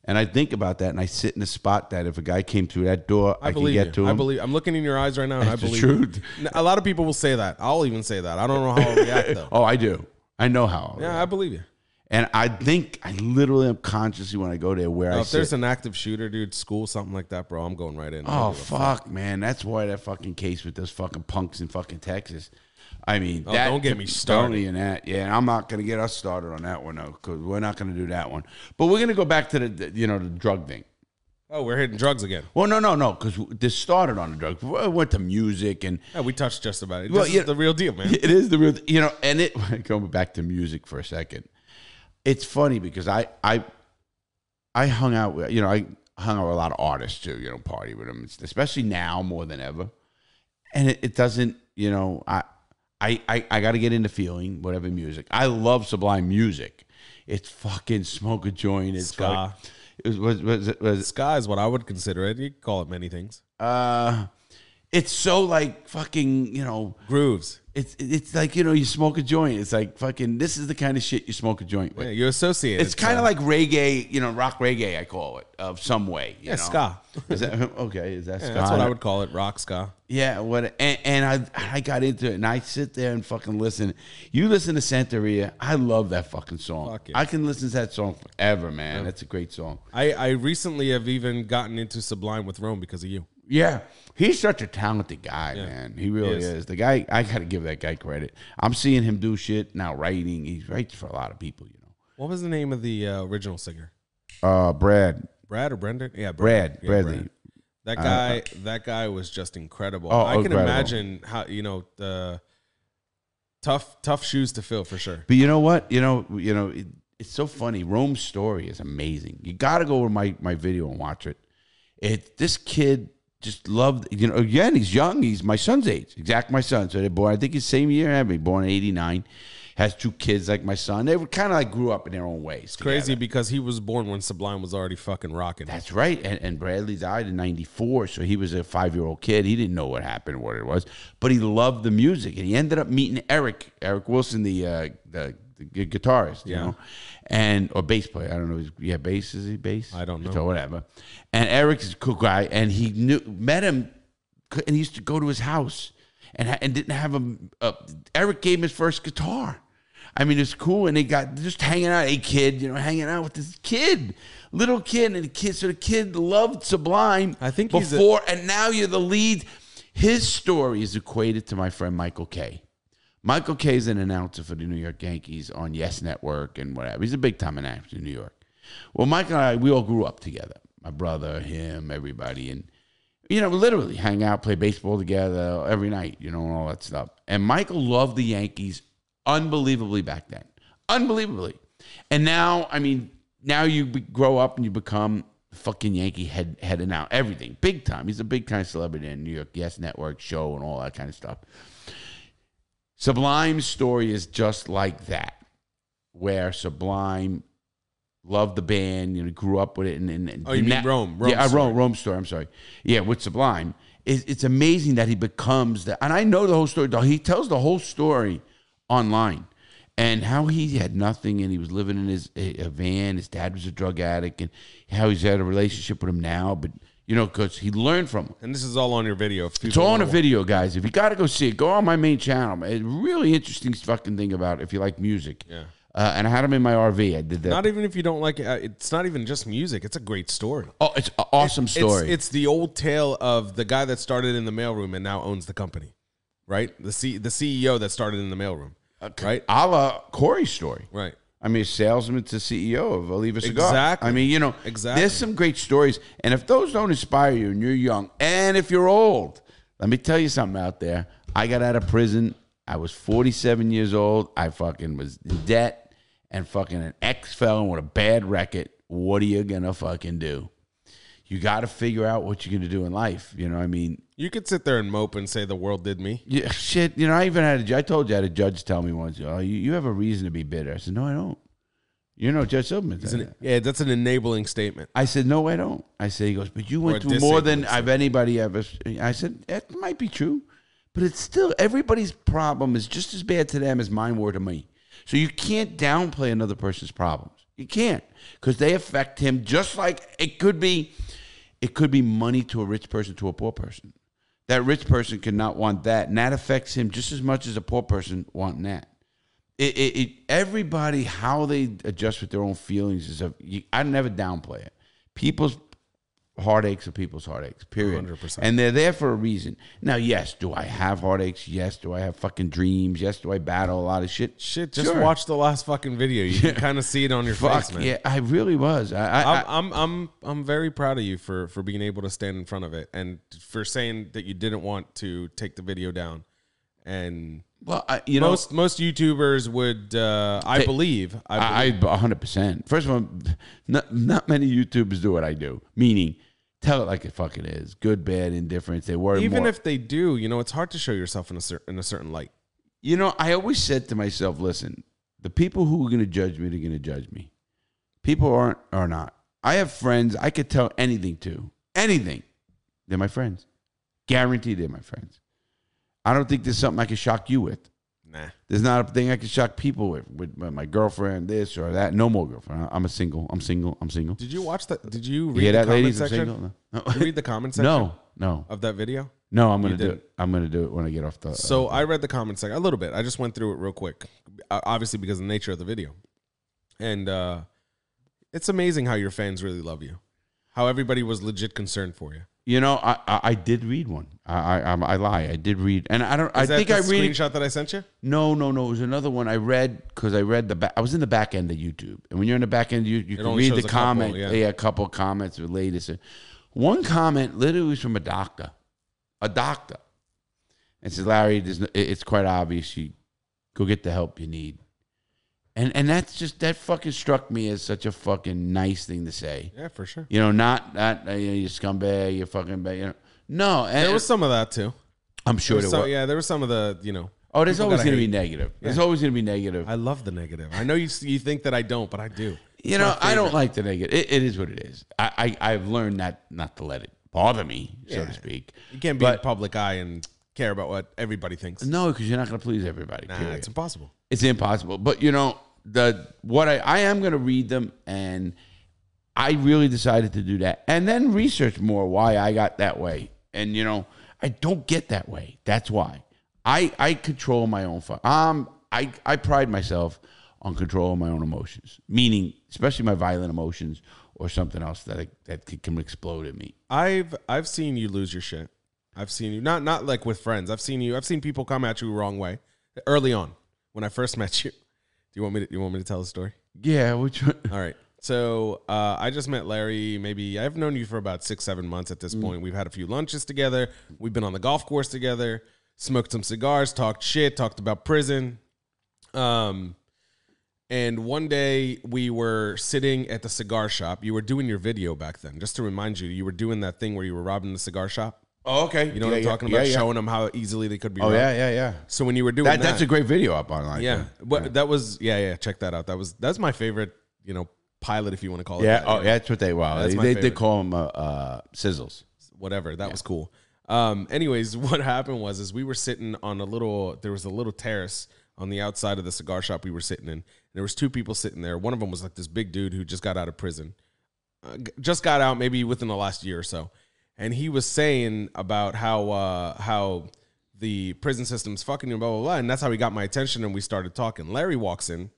And I think about that, and I sit in a spot that if a guy came through that door, I can get to him. I believe. I'm looking in your eyes right now, and That's I believe the truth. A lot of people will say that. I'll even say that. I don't know how I'll react though. Oh, I do. I know how. I'll react. I believe you. And I think I literally am consciously when I go there where if there's an active shooter, dude, school, something like that, bro, I'm going right in. Oh, fuck, man. That's why that fucking case with those fucking punks in fucking Texas. I mean, don't get me started. Only in that. Yeah, and I'm not going to get us started on that one, though, because we're not going to do that one. But we're going to go back to the drug thing. Oh, we're hitting drugs again. Well, no, because this started on the drugs. We went to music and... Yeah, we touched just about it. This is the real deal, man. It is the real... and going back to music for a second. It's funny because I hung out with, I hung out with a lot of artists too, party with them, especially now more than ever. And it doesn't, I got to get into feeling whatever music. I love Sublime music. It's fucking smoke a joint. It's ska. Ska is what I would consider it. You can call it many things. It's so like fucking, grooves. It's like, you smoke a joint. It's like fucking, this is the kind of shit you smoke a joint with. Yeah, you associate it. It's kind of like reggae, rock reggae, I call it, of some way. Yeah, ska. Is that okay? Is that ska? That's what I would call it, rock ska. Yeah, and I got into it, and I sit there and fucking listen. You listen to Santeria. I love that fucking song. Fuck yeah. I can listen to that song forever, man. That's a great song. I recently have even gotten into Sublime with Rome because of you. Yeah, he's such a talented guy, man. He really is. The guy, I got to give that guy credit. I'm seeing him do shit now, writing. He writes for a lot of people, What was the name of the original singer? Brad. Brad or Brendan? Yeah, Brad. Yeah, Bradley. That guy was just incredible. Oh, I can incredible. imagine how, the tough shoes to fill for sure. But you know what? It's so funny. Rome's story is amazing. You got to go over my video and watch it. This kid just loved, again, he's young. He's my son's age, exact my son. So they're born, I think he's the same year as me, born in 89. Has two kids like my son. They were kind of like grew up in their own ways. It's crazy because he was born when Sublime was already fucking rocking. That's right. And Bradley died in 94, so he was a 5-year-old kid. He didn't know what happened, what it was, but he loved the music. And he ended up meeting Eric Wilson, the guitarist, or bass player. I don't know. Bass. Is he bass? I don't know. So whatever. And Eric's a cool guy, and he met him, and he used to go to his house, and didn't have him. Eric gave him his first guitar. I mean, it's cool, and they got just hanging out. Hey, kid, hanging out with this little kid, and the kid loved Sublime. I think before, and now you're the lead. His story is equated to my friend Michael Kay. Michael Kay is an announcer for the New York Yankees on Yes Network and whatever. He's a big time announcer in New York. Well, Michael and I, we all grew up together. My brother, him, everybody, and literally hang out, play baseball together every night, and all that stuff. And Michael loved the Yankees unbelievably back then. Unbelievably. And now, now you grow up and you become fucking Yankee head and out. Everything. Big time. He's a big time celebrity in New York. Yes Network show and all that kind of stuff. Sublime's story is just like that, where Sublime loved the band, grew up with it. And you mean Rome? Rome story. I'm sorry. Yeah, with Sublime. It's amazing that he becomes that. And I know the whole story. He tells the whole story online, and how he had nothing, and he was living in a van. His dad was a drug addict, and how he's had a relationship with him now, but because he learned from him. And this is all on your video. It's all on a video, guys. If you got to go see it, go on my main channel. It's a really interesting fucking thing about if you like music. Yeah. And I had him in my RV. I did that. Not even if you don't like it. It's not even just music. It's a great story. Oh, it's an awesome story. It's the old tale of the guy that started in the mailroom and now owns the company, right? The CEO that started in the mailroom, right? A la Corey's story. Right. Salesman to CEO of Oliva Cigar. Exactly. Exactly. There's some great stories. And if those don't inspire you and you're young, and if you're old, let me tell you something out there. I got out of prison. I was 47 years old. I fucking was in debt and fucking an ex-felon with a bad record. What are you going to fucking do? You got to figure out what you're going to do in life. You could sit there and mope and say the world did me. Yeah, shit. I even had I told you I had a judge tell me once, you have a reason to be bitter. I said, no, I don't. Judge Silverman said that. Yeah, that's an enabling statement. I said, no, I don't. I said, he goes, but you went through more than I've anybody ever. I said, that might be true, but it's still, everybody's problem is just as bad to them as mine were to me. So you can't downplay another person's problems. You can't, because they affect him just like it could be money to a rich person to a poor person. That rich person could not want that, and that affects him just as much as a poor person wanting that. Everybody, how they adjust with their own feelings is I never downplay it. People's heartaches are people's heartaches, period. 100%. And they're there for a reason. Now, yes, do I have heartaches? Yes. Do I have fucking dreams? Yes. Do I battle a lot of shit? Just watch the last fucking video. You can kind of see it on your face, man. Yeah, I really was. I'm very proud of you for being able to stand in front of it and for saying that you didn't want to take the video down. And well, most YouTubers would, I believe. 100%. First of all, not many YouTubers do what I do, meaning tell it like it fucking is. Good, bad, indifference. They worry even more. if they do, it's hard to show yourself in a certain light. I always said to myself, listen, the people who are going to judge me, they're going to judge me. People are not. I have friends I could tell anything to. Anything. They're my friends. Guaranteed they're my friends. I don't think there's something I can shock you with. Nah. There's not a thing I can shock people with my girlfriend, this or that. No more girlfriend. I'm single. Did you watch that? Did you read the comment section? No. Did you read the comment section? No. Of that video? No, I'm going to do it. I'm going to do it when I get off the... So I read the comment section a little bit. I just went through it real quick. Obviously because of the nature of the video. And it's amazing how your fans really love you. How everybody was legit concerned for you. I did read one. I lie. I did read, and I don't. Is I think I read screenshot that I sent you. No. It was another one I read because I read the back. I was in the back end of YouTube, and when you're in the back end, you can read the comment. Couple, a couple of comments related. One comment literally was from a doctor, and says, Larry, it's quite obvious. You go get the help you need. And that's just, that fucking struck me as such a fucking nice thing to say. Yeah, for sure. Not you scumbag, you fucking bag. No. And there was some of that too. I'm sure there was. Yeah, there was some of the, Oh, there's always going to be negative. Yeah. There's always going to be negative. I love the negative. I know you think that I don't, but I do. I don't like the negative. It is what it is. I've learned not to let it bother me, so to speak. You can't be in the public eye and care about what everybody thinks. No, because you're not going to please everybody. Nah, it's impossible. It's impossible. But I am going to read them, and I really decided to do that, and then research more why I got that way. And I don't get that way. That's why I control my own fun. I pride myself on control of my own emotions, meaning especially my violent emotions or something else that can explode at me. I've seen you lose your shit. I've seen you not like with friends. I've seen people come at you the wrong way early on when I first met you. Do you want me to tell the story? Yeah, which one? All right. So I just met Larry. Maybe I've known you for about 6-7 months at this point. We've had a few lunches together. We've been on the golf course together, smoked some cigars, talked shit, talked about prison. And one day we were sitting at the cigar shop. You were doing your video back then. Just to remind you, you were doing that thing where you were robbing the cigar shop. Oh, okay. You know what I'm talking about? Showing them how easily they could be robbed. Yeah. So when you were doing that's a great video up online. Yeah. But that was, check that out. That's my favorite, pilot, if you want to call it. Yeah. That. Oh, that's what they call them sizzles. Whatever. That was cool. Anyways, what happened was we were sitting on there was a little terrace on the outside of the cigar shop we were sitting in. And there was 2 people sitting there. One of them was like this big dude who just got out of prison. Just got out maybe within the last year or so. And he was saying about how the prison system's fucking you, blah, blah, blah. And that's how he got my attention, and we started talking. Larry walks in,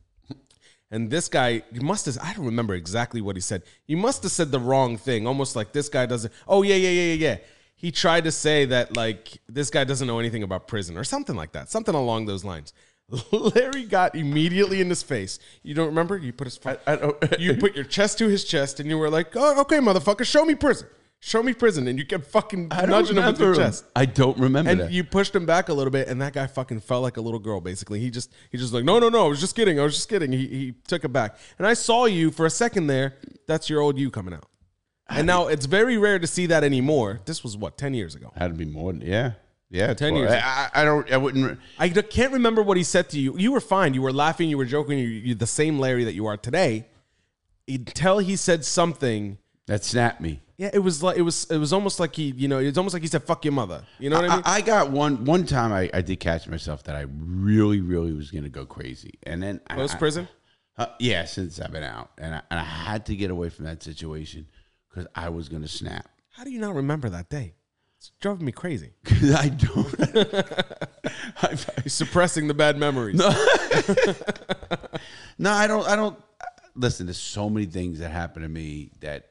and this guy, I don't remember exactly what he said. He must have said the wrong thing, almost like this guy doesn't, yeah. He tried to say that, like, this guy doesn't know anything about prison or something like that, something along those lines. Larry got immediately in his face. You don't remember? You put you put your chest to his chest, and you were like, oh, okay, motherfucker, show me prison. Show me prison. And you kept fucking nudging him with your chest. I don't remember that. And you pushed him back a little bit, and that guy fucking felt like a little girl, basically. He just like, no, I was just kidding. He took it back. And I saw you for a second there. That's your old you coming out. And now it's very rare to see that anymore. This was, 10 years ago? Had to be more than, yeah. 10 years ago. I can't remember what he said to you. You were fine. You were laughing. You were joking. You're the same Larry that you are today. Until he said something that snapped me. Yeah, it was almost like it was almost like he said, "Fuck your mother." You know what I mean? I got one time I did catch myself that I really was gonna go crazy, and then Post prison. Yeah, since I've been out, and I had to get away from that situation because I was gonna snap. How do you not remember that day? It's driving me crazy. Because I don't. You're suppressing the bad memories. No. No, I don't. Listen, there's so many things that happen to me that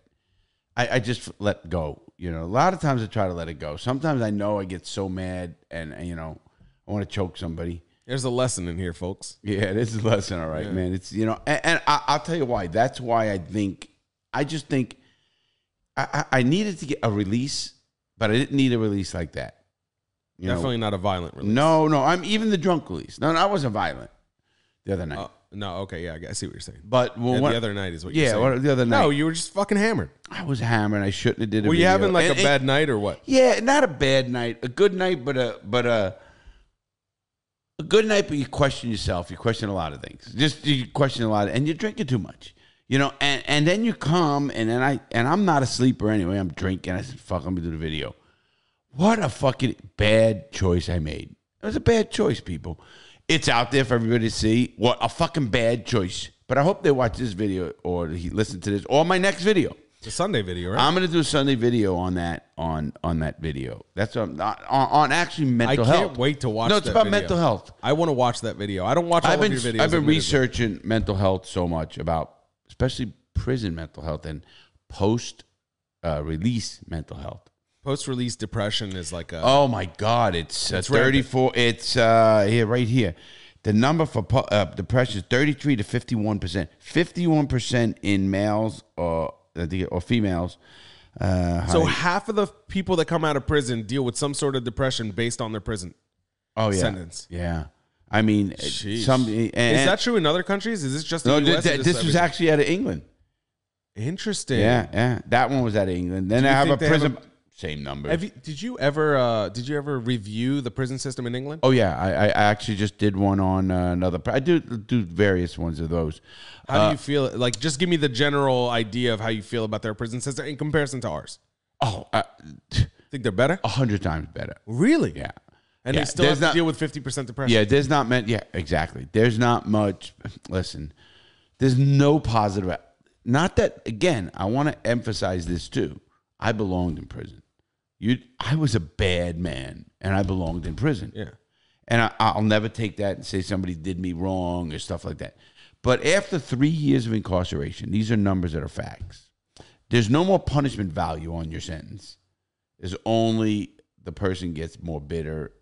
I just let go. You know, a lot of times I try to let it go. Sometimes I know I get so mad and I want to choke somebody. There's a lesson in here, folks. Yeah, this is a lesson, all right, man. It's, and I'll tell you why. That's why I just think I needed to get a release, but I didn't need a release like that. Definitely not a violent release. No, I'm even the drunk release. No, I wasn't violent the other night. No, okay, yeah, I see what you're saying. But the other night is what you're saying. Yeah, the other night. No, you were just fucking hammered. I was hammered. I shouldn't have did it. Were you having like a bad night or what? Yeah, not a bad night. A good night, but a good night, but you question yourself. You question a lot of things. You question a lot, and you're drinking too much. And then you come, and I'm not a sleeper anyway. I'm drinking. I said, fuck, I'm going to do the video. What a fucking bad choice I made. It was a bad choice, people. It's out there for everybody to see. What a fucking bad choice. But I hope they watch this video or listen to this or my next video. It's a Sunday video, right? I'm going to do a Sunday video on that video. That's on actually mental health. I can't wait to watch that. No, it's about mental health. I want to watch that video. I don't watch all of your videos. I've been researching mental health so much about especially prison mental health and post-release mental health. Post-release depression is like a... Oh, my God. It's 34. It's here, right here. The number for depression is 33 to 51%. 51% in males or females. So half of the people that come out of prison deal with some sort of depression based on their prison sentence. Yeah. I mean, is that true in other countries? Is this just the US? This was actually out of England. Interesting. Yeah. That one was out of England. Then I have a prison... Same number. Did you ever review the prison system in England? Oh yeah, I actually just did one on another. I do various ones of those. How do you feel? Like, just give me the general idea of how you feel about their prison system in comparison to ours. Oh, think they're better? 100 times better. Really? Yeah. And they still have to deal with 50% depression. Yeah, there's not meant. Yeah, exactly. There's not much. Listen, there's no positive. Not that. Again, I want to emphasize this too. I belonged in prison. I was a bad man, and I belonged in prison. Yeah. And I'll never take that and say somebody did me wrong or stuff like that. But after 3 years of incarceration, these are numbers that are facts. There's no more punishment value on your sentence. There's only the person gets more bitter,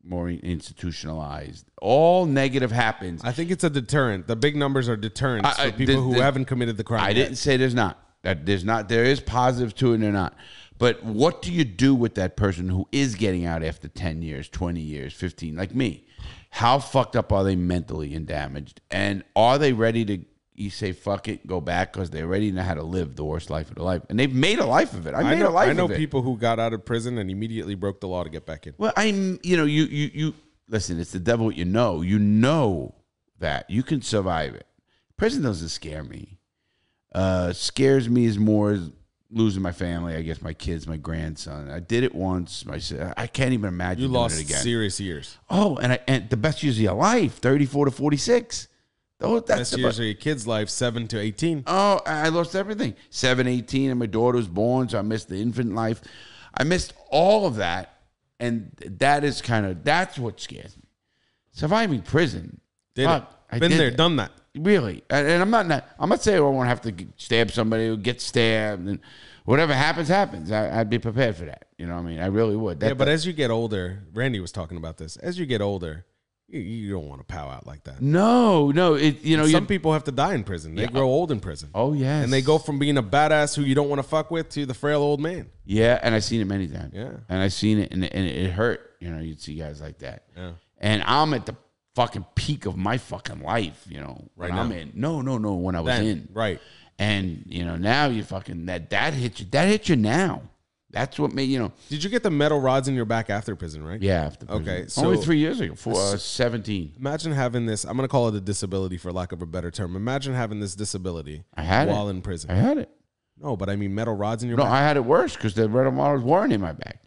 more institutionalized. All negative happens. I think it's a deterrent. The big numbers are deterrents for people who haven't committed the crime. I didn't say there's not. There is positive to it and there not. But what do you do with that person who is getting out after 10 years, 20 years, 15, like me? How fucked up are they mentally and damaged? And are they ready to, you say, fuck it, go back because they already know how to live the worst life of their life? And they've made a life of it. I know people who got out of prison and immediately broke the law to get back in. Well, you listen, it's the devil what you know. You know that. You can survive it. Prison doesn't scare me. Scares me is more losing my family, I guess my kids, my grandson. I did it once. I can't even imagine doing it again. You lost serious years. Oh, and the best years of your life, 34 to 46. That's best years of your kid's life, 7 to 18. Oh, I lost everything. 7, 18, and my daughter was born, so I missed the infant life. I missed all of that, and that's what scares me. Surviving prison. Been there, done that. Really, and I'm not saying I won't have to stab somebody who gets stabbed, and whatever happens. I'd be prepared for that. You know what I mean? I really would. But as you get older, Randy was talking about this. As you get older, you don't want to pow out like that. No. Some people have to die in prison. They grow old in prison. Oh yes, and they go from being a badass who you don't want to fuck with to the frail old man. Yeah, and I've seen it many times. Yeah, and I've seen it, and it hurt. You'd see guys like that. Yeah, and I'm at the fucking peak of my fucking life, right now. I'm in. No, when I was in. Right. And, now you fucking, that hit you now. That's what made, Did you get the metal rods in your back after prison, right? Yeah, after prison. Okay. So only 3 years ago, 17. Imagine having this, I'm going to call it a disability for lack of a better term. Imagine having this disability while in prison. I had it. No, but I mean metal rods in your No, back. I had it worse because the metal rods weren't in my back.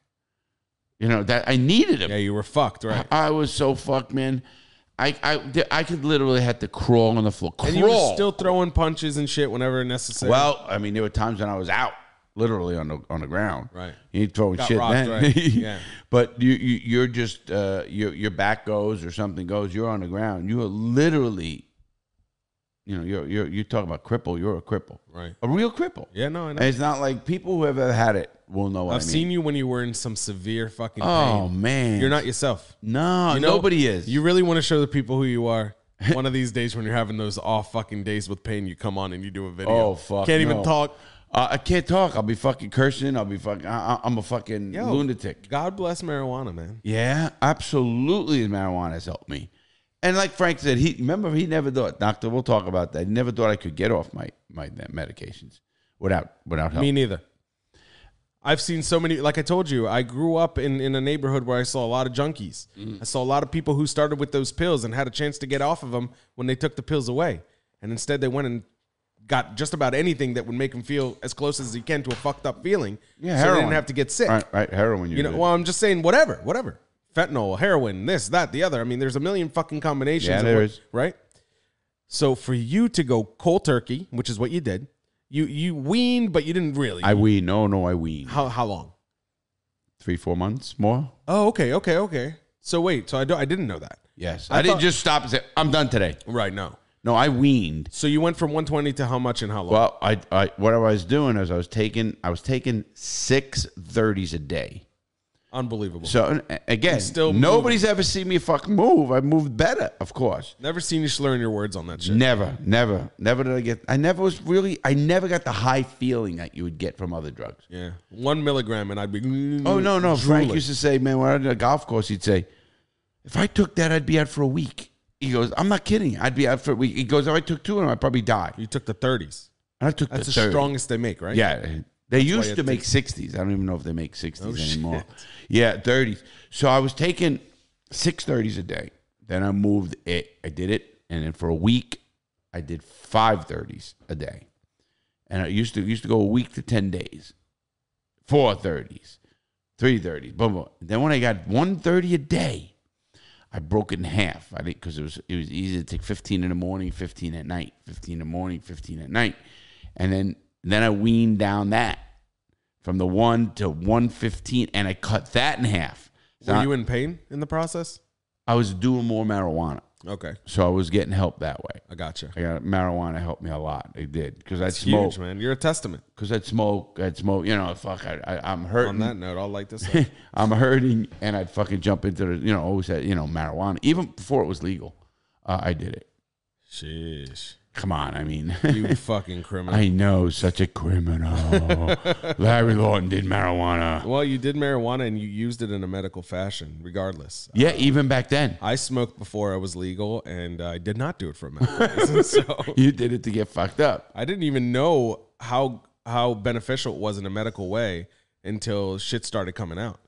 You know, that I needed them. Yeah, you were fucked, right? I was so fucked, man. I could literally have to crawl on the floor. Crawl. And you were still throwing punches and shit whenever necessary. Well, I mean, there were times when I was out, literally on the ground. Right. You ain't throwing Got shit rocked, then. right. Yeah. But you're just your back goes or something goes. You're on the ground. You are literally, you know, you're talking about cripple. You're a cripple, Right. A real cripple. Yeah, no, I know. And it's not like people who have ever had it will know what I've I mean. seen you when you were in some severe fucking pain. Oh man, You're not yourself. No, You know, nobody is. You really want to show the people who you are. One of these days when you're having those off fucking days with pain, you come on and you do a video. Oh fuck! Can't no. even talk. I can't talk. I'll be fucking cursing. I'll be fucking. I'm a fucking lunatic. God bless marijuana, man. Yeah, absolutely. Marijuana has helped me. And like Frank said, he never thought, doctor, we'll talk about that. He never thought I could get off my medications without help. Me neither. I've seen so many, like I told you, I grew up in a neighborhood where I saw a lot of junkies. I saw a lot of people who started with those pills and had a chance to get off of them when they took the pills away. And instead they went and got just about anything that would make them feel as close as you can to a fucked up feeling. Yeah, so heroin. they didn't have to get sick. Right, heroin. You know, well, I'm just saying whatever. Fentanyl, heroin, this, that, the other. I mean, there's a million fucking combinations. Yeah, there is. Right? So for you to go cold turkey, which is what you did, you weaned, but you didn't really. I wean. No, I wean. How long? 3-4 months more. Oh, okay. So wait, so I didn't know that. Yes, I I didn't thought- just stop and say I'm done today. Right, no. No, I weaned. So you went from 120 to how much and how long? Well, what I was doing is I was taking 6 30s a day. Unbelievable. So again, still nobody's ever seen me fucking move. I moved better, of course. Never seen you slurring your words on that shit. Never did I get. I never got the high feeling that you would get from other drugs. Yeah. 1 milligram and I'd be. Oh no, Frank drooling. used to say, man, when I was at a golf course, he'd say, if I took that, I'd be out for a week. He goes, I'm not kidding. I'd be out for a week. He goes, if I took 2 of them, I'd probably die. You took the 30s. And I took That's the the 30. strongest they make, right? Yeah. They why used you to have make to- 60s. I don't even know if they make 60s anymore. shit. Yeah, 30s. So I was taking 6 30s a day. Then I moved it. I did it. And then for a week, I did 5 30s a day. And I used to go a week to 10 days. 4 30s. 3 30s. Boom, boom. Then when I got 130 a day, I broke it in half. I think because it was easy to take 15 in the morning, 15 at night, 15 in the morning, 15 at night. And then I weaned down that from the 1 to 115, and I cut that in half. Were you in pain in the process? I was doing more marijuana, Okay. so I was getting help that way. I gotcha. I got marijuana helped me a lot. It did because I'd It's smoke. huge, man. You're a testament. Because I'd smoke. You know, fuck. I'm On hurting. that note, I'll light this up. I'm hurting, and I'd fucking jump into the. Always had marijuana even before it was legal. I did it. Sheesh. Come on, I mean, You fucking criminal. I know, such a criminal. Larry Lawton did marijuana. Well, you did marijuana and you used it in a medical fashion, regardless. Yeah, even back then. I smoked before I was legal, and I did not do it for a medical reason. So You did it to get fucked up. I didn't even know how beneficial it was in a medical way until shit started coming out.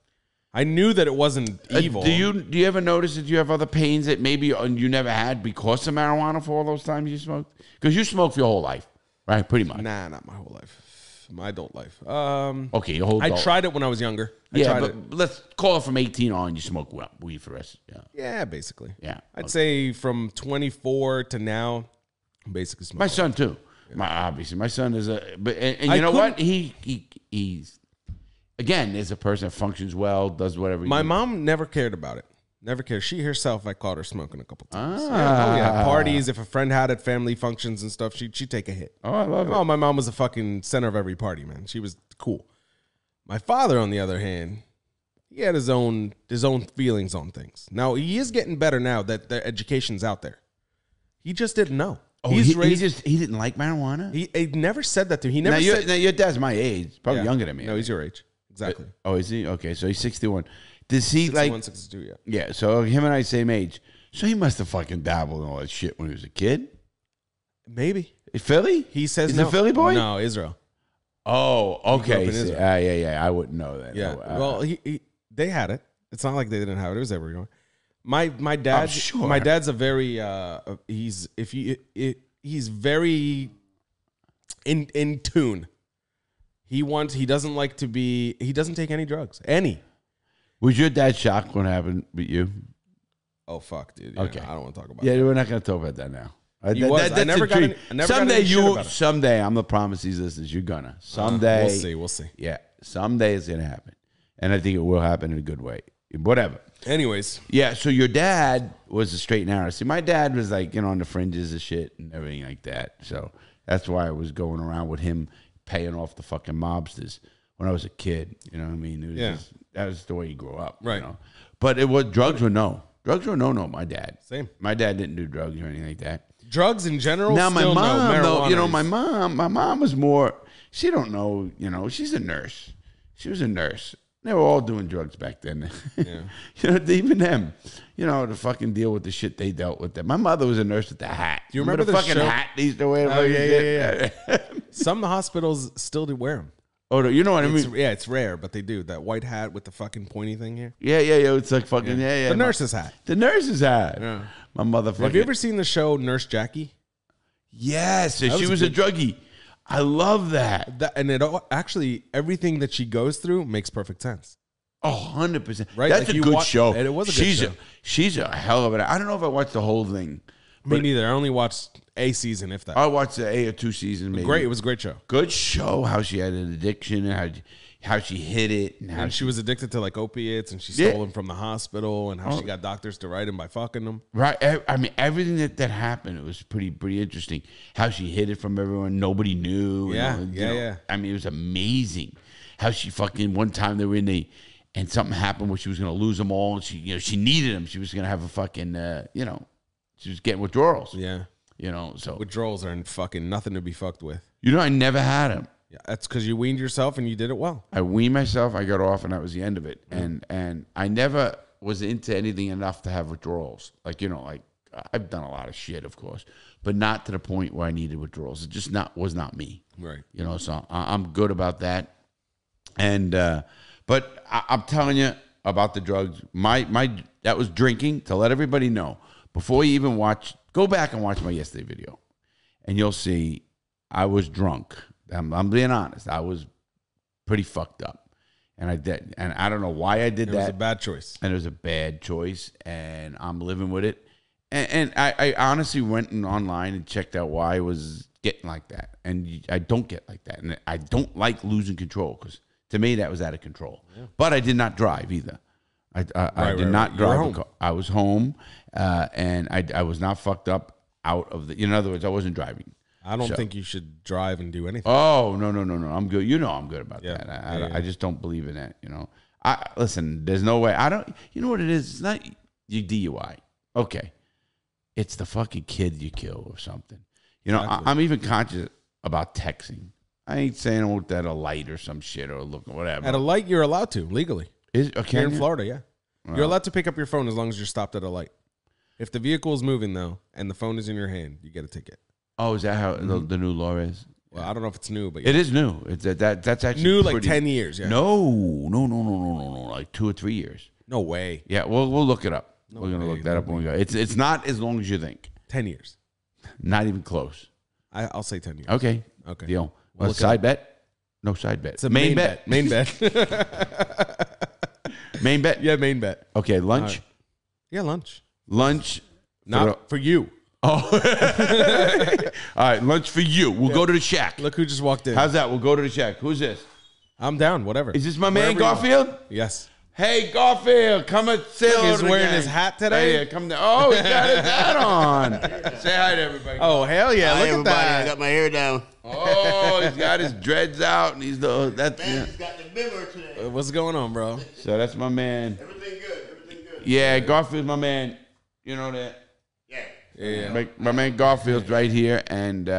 I knew that it wasn't evil. Do you ever notice that you have other pains that maybe you never had because of marijuana for all those times you smoked? Because you smoked for your whole life, right? Pretty much. Nah, not my whole life. My adult life. Okay, your whole I adult. tried it when I was younger. I Yeah, tried but it. let's call it from 18 on. You smoke weed for the rest. Yeah, Yeah, basically. yeah. I'd say from 24 to now, basically smoking. My son too. Obviously, my son is and I you know what? couldn't- He's again is a person that functions well, does whatever. My mom never cared about it. Never cared. She herself, I caught her smoking a couple times. Ah. Oh yeah, parties. If a friend had it, family functions and stuff, she'd take a hit. Oh, I love it. Oh, my mom was the fucking center of every party, man. She was cool. My father, on the other hand, he had his own feelings on things. Now he is getting better now that the education's out there. He just didn't know. Oh, He's he raised. didn't like marijuana. He never said that to me. He never Now said. your dad's my age, probably Yeah. younger than me. No, he's your age. Exactly. Oh, is he? Okay, so he's 61. Does he 61, like? 62, yeah. Yeah, so him and I same age. So he must have fucking dabbled in all that shit when he was a kid. Maybe. Philly? He says He's no. a Philly boy? No, Israel. Oh, grew up okay. in See, Israel. yeah. I wouldn't know that. Yeah. No, Well, they had it. It's not like they didn't have it. It was everywhere. My dad. sure. My dad's a very he's very in tune He doesn't like to be. He doesn't take any drugs. Any. Was your dad shocked when it happened with you? Oh fuck, dude. Yeah, Okay. I don't want to talk about. Yeah, that. we're not going to talk about that now. I never got any shit about it. Someday, I'm the promise these listeners, you're gonna. Someday. We'll see. Yeah, someday it's going to happen. And I think it will happen in a good way. Whatever. Anyways. Yeah, so your dad was a straight and narrow. See, my dad was like, on the fringes of shit and everything like that. So that's why I was going around with him paying off the fucking mobsters when I was a kid. You know what I mean? It was that was the way you grew up. Right. You know? But drugs were no. Drugs were no, my dad. Same. My dad didn't do drugs or anything like that. Drugs in general. Now my still mom, no. though, my mom was more. She don't know. She's a nurse. She was a nurse. They were all doing drugs back then. Yeah. Even them. To fucking deal with the shit they dealt with. Them. My mother was a nurse with the hat. Do you remember the fucking hat they used to wear? Oh yeah. Some of the hospitals still do wear them. Oh, you know what I mean? Yeah, it's rare, but they do. That white hat with the fucking pointy thing here. Yeah. It's like fucking The nurse's hat. The nurse's hat. Yeah. My motherfucker. Have you ever seen the show Nurse Jackie? Yes, she was a druggie. I love that. And it actually, everything that she goes through makes perfect sense. 100%. Right? That's a good show. And it was a good show. She's a hell of it. I don't know if I watched the whole thing. Me neither. I only watched a season, if that. I watched the A or 2 seasons. Maybe. Great. It was a great show. Good show. How she had an addiction and how she hid it. And she was addicted to like opiates and she stole them from the hospital and how she got doctors to write them by fucking them. Right. I mean, everything that happened, it was pretty interesting. How she hid it from everyone. Nobody knew. Yeah. I mean, it was amazing. How she fucking, one time they were in and something happened where she was going to lose them all. And she needed them. She was going to have a fucking, she was getting withdrawals. Yeah. So. Withdrawals are fucking nothing to be fucked with. I never had them. Yeah, that's because you weaned yourself and you did it well. I weaned myself. I got off, and that was the end of it. And I never was into anything enough to have withdrawals. Like I've done a lot of shit, of course, but not to the point where I needed withdrawals. It just was not me. Right. So I'm good about that. And but I'm telling you about the drugs. My that was drinking. To let everybody know, before you even go back and watch my yesterday video, and you'll see I was drunk. I'm being honest. I was pretty fucked up, and I did, and I don't know why I did that. It was a bad choice, and it was a bad choice, and I'm living with it. And I honestly went online and checked out why I was getting like that, and I don't get like that, and I don't like losing control because to me that was out of control. Yeah. But I did not drive either. I did not drive. I was home, and I was not fucked up out of the. In other words, I wasn't driving. I don't think you should drive and do anything. Oh, no. I'm good. I'm good about that. I just don't believe in that, Listen, there's no way. I don't, you know what it is? It's not your DUI. Okay. It's the fucking kid you kill or something. Exactly. I'm even conscious about texting. I ain't saying I looked at a light or some shit or look whatever. At a light, you're allowed to, legally. Here in Florida, yeah. You're allowed to pick up your phone as long as you're stopped at a light. If the vehicle is moving, though, and the phone is in your hand, you get a ticket. Oh, is that how the new law is? Well, I don't know if it's new, but it is new. It's that's actually new, like 10 years. Yeah. No, like 2 or 3 years. No way. Yeah, we'll look it up. We're gonna look that up when we go. It's not as long as you think. 10 years. Not even close. I'll say 10 years. Okay. Deal. Well, side bet? No side bet. It's a main bet. Main bet. Main bet. Yeah, main bet. Okay, lunch. Yeah, lunch. Lunch. Not for you. Oh. All right, lunch for you. We'll go to the shack. Look who just walked in. How's that? We'll go to the shack. Who's this? I'm down, whatever. Is this my man Garfield? Yes. Hey, Garfield, come and say hello. He's wearing his hat today. Hey, come down. Oh, he's got his hat on. Say hi to everybody. Oh, hell yeah. Look at that. I got my hair down. Oh, he's got his dreads out. And he's Benz got the bimmer today. What's going on, bro? So that's my man. Everything good. Yeah, Garfield's my man. You know that? Yeah. My man Garfield's right here, and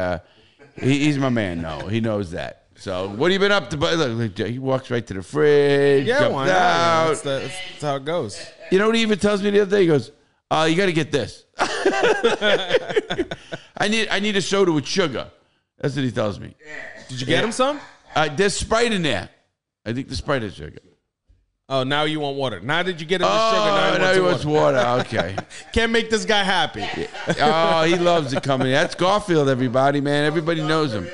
he's my man. No, he knows that. So what have you been up to? Look, he walks right to the fridge. Yeah, why not? Out. That's how it goes. You know what he even tells me the other day? He goes, you got to get this. I need a soda with sugar. That's what he tells me. Did you get him some? There's Sprite in there. I think the Sprite is sugar. Oh, now you want water. Now that you get him the sugar, now he wants water. Okay. Can't make this guy happy. Oh, he loves it coming. That's Garfield, everybody, man. Everybody knows him.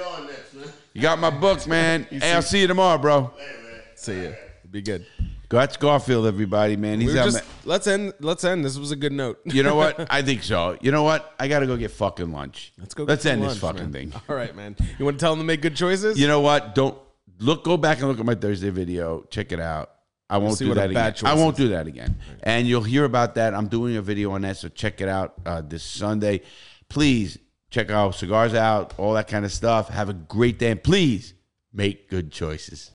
You got my book, man. Hey, I'll see you tomorrow, bro. See ya. Be good. That's Garfield, everybody, man. He's out. Let's end. This was a good note. You know what? I think so. You know what? I got to go get fucking lunch. Let's go. Let's end lunch, this fucking man. thing. All right, man. You want to tell them to make good choices? You know what? Go back and look at my Thursday video. Check it out. I won't do that again. I won't do that again. And you'll hear about that. I'm doing a video on that, so check it out this Sunday. Please check out Cigars Out, all that kind of stuff. Have a great day. And please make good choices.